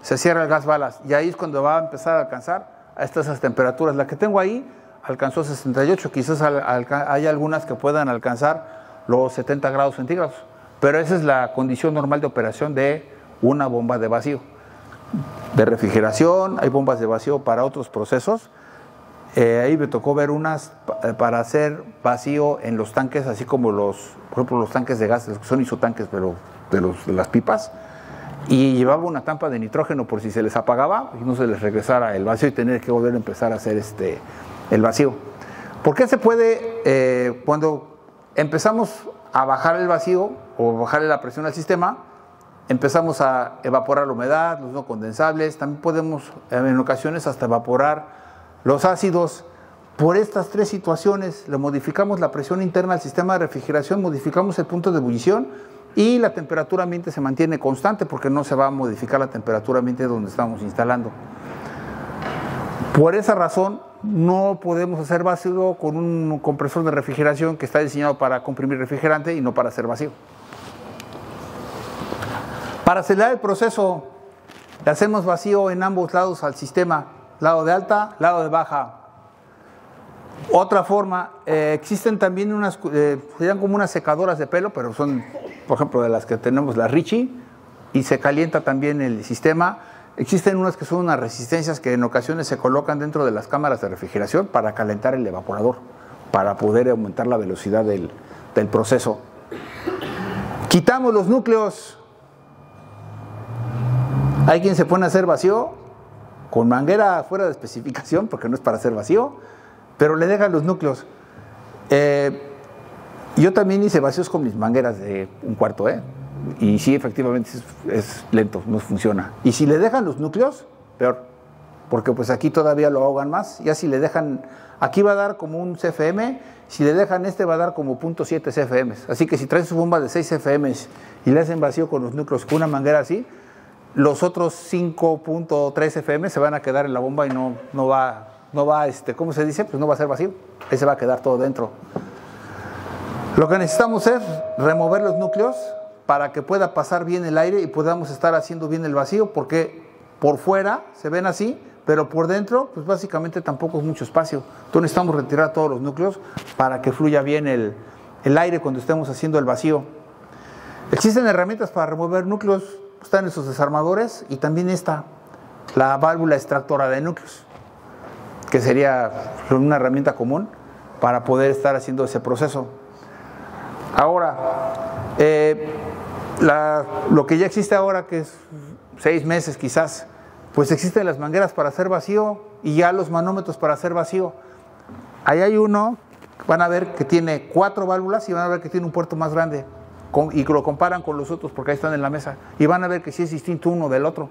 se cierra el gas ballast y ahí es cuando va a empezar a alcanzar a esas temperaturas. La que tengo ahí alcanzó 68, quizás hay algunas que puedan alcanzar los 70 grados centígrados, pero esa es la condición normal de operación de una bomba de vacío. De refrigeración, hay bombas de vacío para otros procesos. Ahí me tocó ver unas para hacer vacío en los tanques, así como por ejemplo, los tanques de gas, son isotanques, pero de las pipas. Y llevaba una tapa de nitrógeno por si se les apagaba y no se les regresara el vacío y tener que volver a empezar a hacer el vacío. ¿Por qué se puede, cuando empezamos a bajar el vacío o bajarle la presión al sistema, empezamos a evaporar la humedad, los no condensables, también podemos en ocasiones hasta evaporar los ácidos? Por estas tres situaciones le modificamos la presión interna al sistema de refrigeración, modificamos el punto de ebullición y la temperatura ambiente se mantiene constante porque no se va a modificar la temperatura ambiente donde estamos instalando. Por esa razón no podemos hacer vacío con un compresor de refrigeración que está diseñado para comprimir refrigerante y no para hacer vacío. Para acelerar el proceso le hacemos vacío en ambos lados al sistema, lado de alta, lado de baja. Otra forma, existen también unas, serían como unas secadoras de pelo, pero son, por ejemplo, de las que tenemos la Richie, y se calienta también el sistema. Existen unas que son unas resistencias que en ocasiones se colocan dentro de las cámaras de refrigeración para calentar el evaporador, para poder aumentar la velocidad del proceso. Quitamos los núcleos. Hay quien se pone a hacer vacío con manguera fuera de especificación, porque no es para hacer vacío, pero le dejan los núcleos. Yo también hice vacíos con mis mangueras de 1/4, y sí, efectivamente es lento, no funciona. Y si le dejan los núcleos, peor, porque pues aquí todavía lo ahogan más. Ya si le dejan, aquí va a dar como un CFM, si le dejan va a dar como 0.7 CFM. Así que si traen su bomba de 6 CFM y le hacen vacío con los núcleos con una manguera así, los otros 5.3 CFM se van a quedar en la bomba y no va, ¿cómo se dice? Pues no va a ser vacío, ahí se va a quedar todo dentro. Lo que necesitamos es remover los núcleos para que pueda pasar bien el aire y podamos estar haciendo bien el vacío, porque por fuera se ven así, pero por dentro, pues básicamente tampoco es mucho espacio. Entonces necesitamos retirar todos los núcleos para que fluya bien el aire cuando estemos haciendo el vacío. Existen herramientas para remover núcleos, están esos desarmadores, y también la válvula extractora de núcleos, que sería una herramienta común para poder estar haciendo ese proceso. Ahora, lo que ya existe ahora, que es 6 meses quizás, pues existen las mangueras para hacer vacío y ya los manómetros para hacer vacío. Ahí hay uno, van a ver que tiene 4 válvulas y van a ver que tiene un puerto más grande, y lo comparan con los otros porque ahí están en la mesa, y van a ver que sí es distinto uno del otro,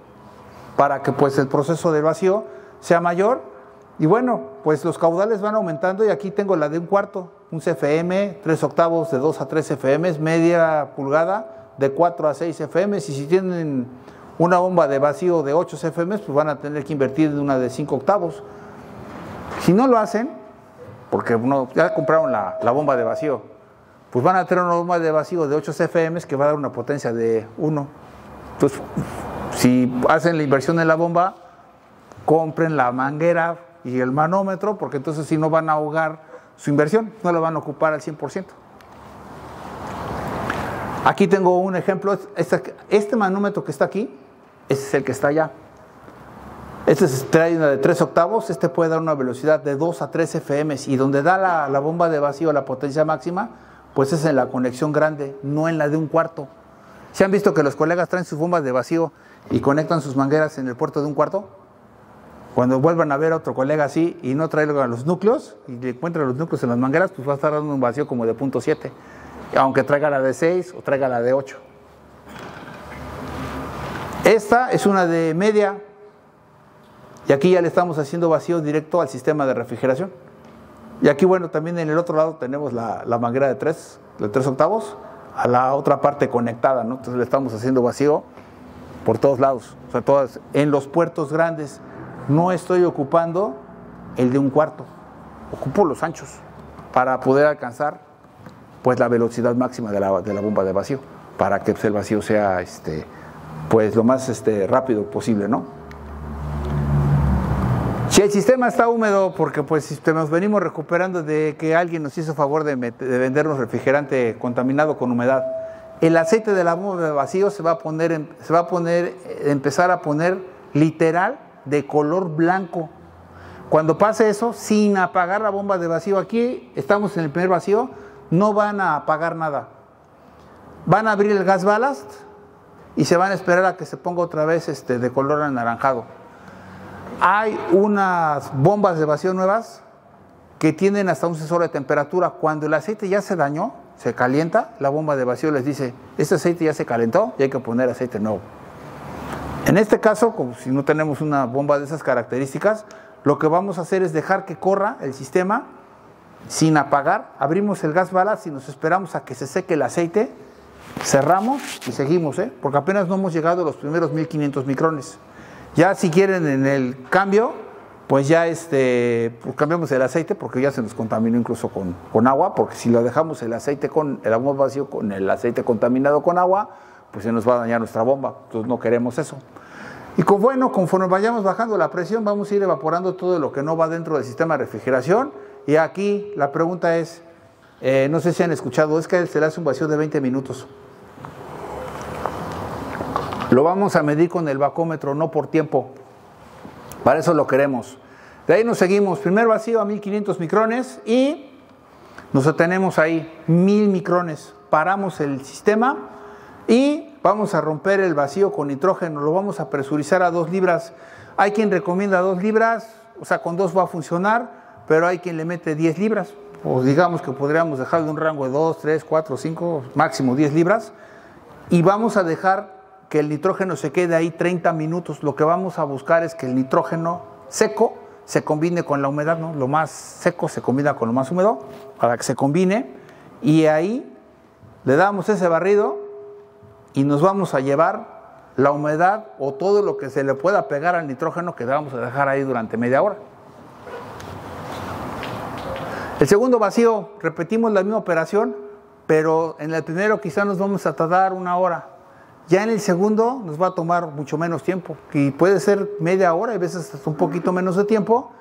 para que pues el proceso de vacío sea mayor. Y bueno, pues los caudales van aumentando, y aquí tengo la de 1/4, un CFM, 3/8 de 2 a 3 CFM, media pulgada de 4 a 6 CFM, y si tienen una bomba de vacío de 8 CFM, pues van a tener que invertir en una de 5/8. Si no lo hacen, porque ya compraron la bomba de vacío, pues van a tener una bomba de vacío de 8 CFM que va a dar una potencia de 1. Entonces, si hacen la inversión en la bomba, compren la manguera y el manómetro, porque entonces si no van a ahogar su inversión, no la van a ocupar al 100%. Aquí tengo un ejemplo. Este manómetro que está aquí, ese es el que está allá. Este trae una de 3/8, puede dar una velocidad de 2 a 3 FM, y donde da la bomba de vacío la potencia máxima, pues es en la conexión grande, no en la de 1/4. ¿Se han visto que los colegas traen sus bombas de vacío y conectan sus mangueras en el puerto de 1/4? Cuando vuelvan a ver a otro colega así y no trae los núcleos, y le encuentran los núcleos en las mangueras, pues va a estar dando un vacío como de 0.7, aunque traiga la de 6 o traiga la de 8. Esta es una de media, y aquí ya le estamos haciendo vacío directo al sistema de refrigeración. Y aquí, bueno, también en el otro lado tenemos la manguera de 3/8 a la otra parte conectada, ¿no? Entonces le estamos haciendo vacío por todos lados, o sea, todas en los puertos grandes. No estoy ocupando el de 1/4, ocupo los anchos para poder alcanzar pues la velocidad máxima de la bomba de vacío, para que pues, el vacío sea pues lo más rápido posible, ¿no? Si el sistema está húmedo, porque pues nos venimos recuperando de que alguien nos hizo favor de vendernos refrigerante contaminado con humedad, el aceite de la bomba de vacío se va a empezar a poner literal de color blanco. Cuando pase eso, sin apagar la bomba de vacío, aquí estamos en el primer vacío, no van a apagar nada. Van a abrir el gas ballast y se van a esperar a que se ponga otra vez de color anaranjado. Hay unas bombas de vacío nuevas que tienen hasta un sensor de temperatura. Cuando el aceite ya se dañó, se calienta, la bomba de vacío les dice, este aceite ya se calentó y hay que poner aceite nuevo. En este caso, como si no tenemos una bomba de esas características, lo que vamos a hacer es dejar que corra el sistema sin apagar, abrimos el gas ballast y nos esperamos a que se seque el aceite, cerramos y seguimos, porque apenas no hemos llegado a los primeros 1500 micrones. Ya si quieren en el cambio, pues ya pues cambiamos el aceite porque ya se nos contaminó incluso con agua, porque si lo dejamos el aceite con el bomba vacío con el aceite contaminado con agua, pues se nos va a dañar nuestra bomba, entonces no queremos eso. Y conforme vayamos bajando la presión, vamos a ir evaporando todo lo que no va dentro del sistema de refrigeración. Y aquí la pregunta es, no sé si han escuchado, es que se le hace un vacío de 20 minutos. Lo vamos a medir con el bacómetro, no por tiempo. Para eso lo queremos. De ahí nos seguimos, primer vacío a 1500 micrones y nos detenemos ahí, 1000 micrones. Paramos el sistema y vamos a romper el vacío con nitrógeno, lo vamos a presurizar a 2 libras. Hay quien recomienda 2 libras, o sea, con 2 va a funcionar, pero hay quien le mete 10 libras. O digamos que podríamos dejarle un rango de 2, 3, 4, 5, máximo 10 libras. Y vamos a dejar que el nitrógeno se quede ahí 30 minutos. Lo que vamos a buscar es que el nitrógeno seco se combine con la humedad, ¿no? Lo más seco se combina con lo más húmedo, para que se combine. Y ahí le damos ese barrido y nos vamos a llevar la humedad o todo lo que se le pueda pegar al nitrógeno que vamos a dejar ahí durante media hora. El segundo vacío, repetimos la misma operación, pero en el primero quizá nos vamos a tardar 1 hora. Ya en el segundo nos va a tomar mucho menos tiempo, y puede ser media hora, y a veces hasta un poquito menos de tiempo,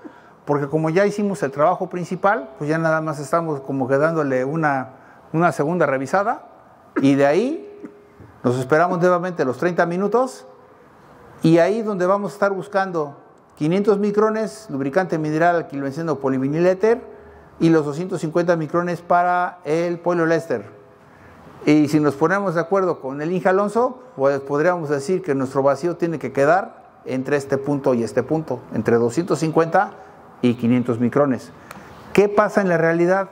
porque como ya hicimos el trabajo principal, pues ya nada más estamos como que dándole una segunda revisada, y de ahí nos esperamos nuevamente los 30 minutos, y ahí donde vamos a estar buscando 500 micrones, lubricante mineral alquilobenceno polivinil-éter, y los 250 micrones para el poliéster. Y si nos ponemos de acuerdo con el Inge Alonso, pues podríamos decir que nuestro vacío tiene que quedar entre este punto y este punto, entre 250 y 500 micrones. ¿Qué pasa en la realidad?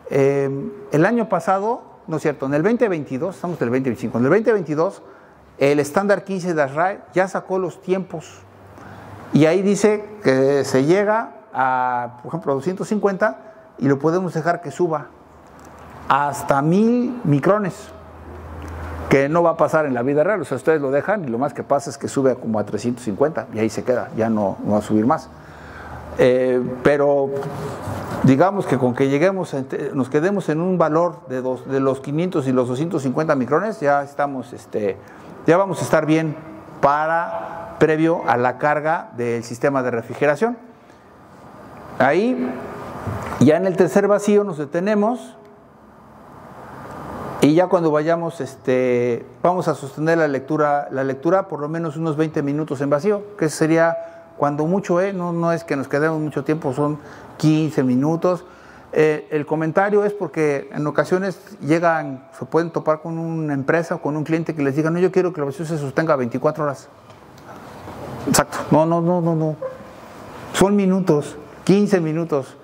El año pasado, no es cierto, en el 2022, estamos en el 2025, en el 2022, el estándar 15 de ASRAE ya sacó los tiempos, y ahí dice que se llega a, por ejemplo, a 250, y lo podemos dejar que suba hasta 1000 micrones, que no va a pasar en la vida real. O sea, ustedes lo dejan y lo más que pasa es que sube como a 350 y ahí se queda, ya no va a subir más. Pero digamos que con que lleguemos, nos quedemos en un valor de los 500 y los 250 micrones, ya estamos, ya vamos a estar bien previo a la carga del sistema de refrigeración. Ahí, ya en el tercer vacío nos detenemos, y ya cuando vayamos, vamos a sostener la lectura por lo menos unos 20 minutos en vacío, que sería cuando mucho, no es que nos quedemos mucho tiempo, son 15 minutos. El comentario es porque en ocasiones se pueden topar con una empresa o con un cliente que les diga, no, yo quiero que la vacío se sostenga 24 horas. Exacto, no. Son minutos, 15 minutos.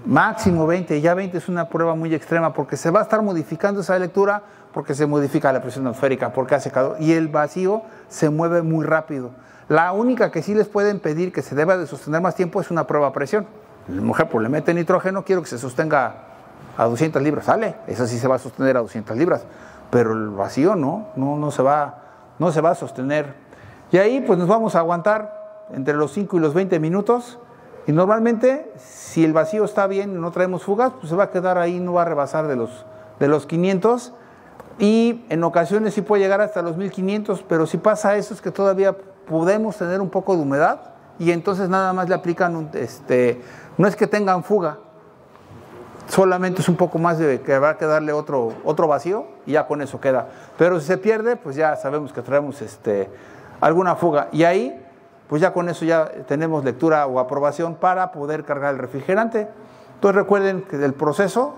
Máximo 20, ya 20 es una prueba muy extrema, porque se va a estar modificando esa lectura, porque se modifica la presión atmosférica, porque hace calor y el vacío se mueve muy rápido. La única que sí les pueden pedir que se deba de sostener más tiempo es una prueba a presión. La mujer, pues le mete nitrógeno, quiero que se sostenga a 200 libras, sale, esa sí se va a sostener a 200 libras, pero el vacío no se va a sostener. Y ahí pues nos vamos a aguantar entre los 5 y los 20 minutos. Y normalmente, si el vacío está bien y no traemos fugas, pues se va a quedar ahí, no va a rebasar de los 500. Y en ocasiones sí puede llegar hasta los 1500, pero si pasa eso es que todavía podemos tener un poco de humedad, y entonces nada más le aplican, no es que tengan fuga, solamente es un poco más de que habrá que darle otro vacío, y ya con eso queda. Pero si se pierde, pues ya sabemos que traemos alguna fuga, y ahí pues ya con eso ya tenemos lectura o aprobación para poder cargar el refrigerante. Entonces recuerden que del proceso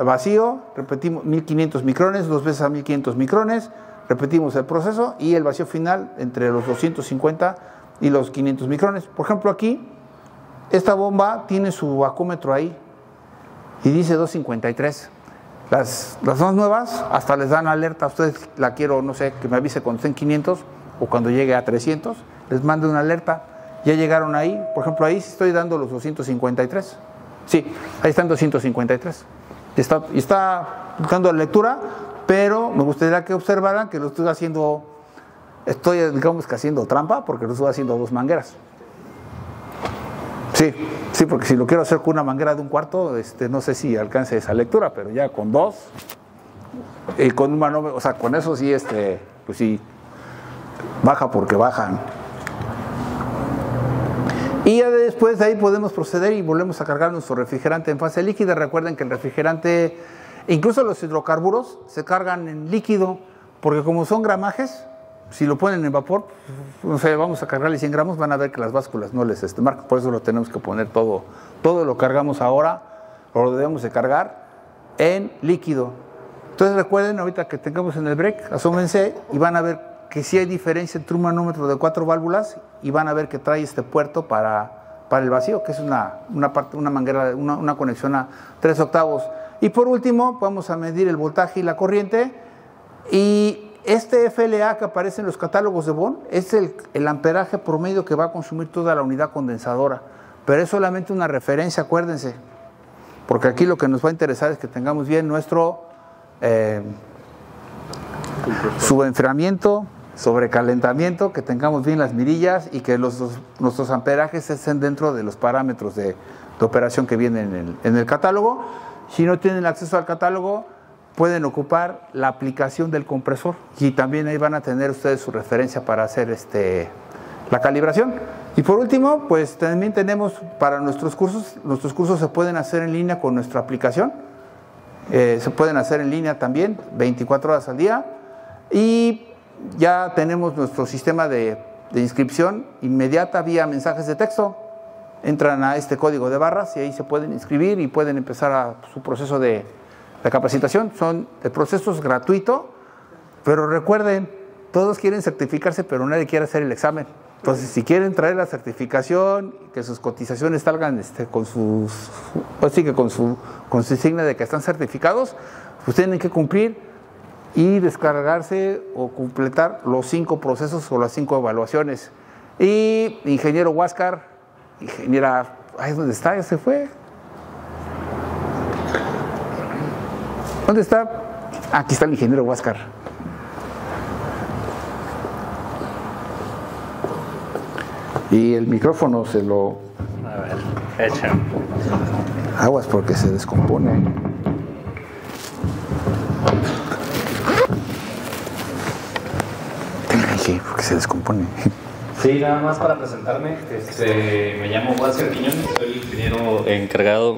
vacío, repetimos 1500 micrones, 2 veces a 1500 micrones, repetimos el proceso, y el vacío final entre los 250 y los 500 micrones. Por ejemplo, aquí esta bomba tiene su bacómetro ahí y dice 253. Las más nuevas hasta les dan alerta. A ustedes la quiero, no sé, que me avise cuando estén 500 o cuando llegue a 300, les mando una alerta. Ya llegaron ahí, por ejemplo, ahí estoy dando los 253. Sí, ahí están 253. Y está dando la lectura, pero me gustaría que observaran que lo estoy haciendo, digamos que haciendo trampa, porque lo estoy haciendo a 2 mangueras. Sí, porque si lo quiero hacer con una manguera de 1/4, no sé si alcance esa lectura, pero ya con 2 y con un manómetro, o sea, con eso sí, pues sí, baja porque bajan. Y ya después de ahí podemos proceder y volvemos a cargar nuestro refrigerante en fase líquida. Recuerden que el refrigerante, incluso los hidrocarburos, se cargan en líquido, porque como son gramajes, si lo ponen en vapor, no sé, vamos a cargarle 100 gramos, van a ver que las básculas no les marcan. Por eso lo tenemos que poner todo lo cargamos ahora, o lo debemos de cargar en líquido. Entonces recuerden, ahorita que tengamos en el break, asómense y van a ver que sí hay diferencia entre un manómetro de 4 válvulas y van a ver que trae este puerto para el vacío, que es una manguera, una conexión a 3 octavos. Y por último, vamos a medir el voltaje y la corriente. Y este FLA que aparece en los catálogos de Bohm es el amperaje promedio que va a consumir toda la unidad condensadora. Pero es solamente una referencia, acuérdense. Porque aquí lo que nos va a interesar es que tengamos bien nuestro subenfriamiento, sobrecalentamiento, que tengamos bien las mirillas y que nuestros amperajes estén dentro de los parámetros de operación que vienen en el catálogo. Si no tienen acceso al catálogo, pueden ocupar la aplicación del compresor y también ahí van a tener ustedes su referencia para hacer la calibración. Y por último, pues también tenemos para nuestros cursos se pueden hacer en línea con nuestra aplicación, se pueden hacer en línea también 24 horas al día y ya tenemos nuestro sistema de inscripción inmediata vía mensajes de texto. Entran a este código de barras y ahí se pueden inscribir y pueden empezar su proceso de capacitación. El proceso es gratuito, pero recuerden, todos quieren certificarse, pero nadie quiere hacer el examen. Entonces, si quieren traer la certificación, que sus cotizaciones salgan con su insignia de que están certificados, pues tienen que cumplir y descargarse o completar los 5 procesos o las 5 evaluaciones. Y ingeniero Huáscar, ingeniera, ahí es donde está, ya se fue. ¿Dónde está? Aquí está el ingeniero Huáscar. Y el micrófono se lo... A ver, echa. Aguas porque se descompone. Dije, porque se descompone. Sí, nada más para presentarme. Me llamo Huáscar Quiñones, soy ingeniero encargado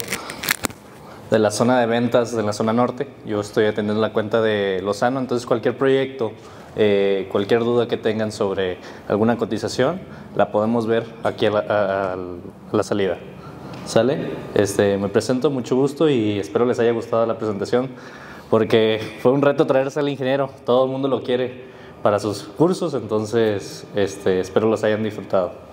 de la zona de ventas de la zona norte. Yo estoy atendiendo la cuenta de Lozano, entonces cualquier proyecto, cualquier duda que tengan sobre alguna cotización, la podemos ver aquí a la salida. ¿Sale? Me presento, mucho gusto y espero les haya gustado la presentación porque fue un reto traerse al ingeniero, todo el mundo lo quiere para sus cursos, entonces espero los hayan disfrutado.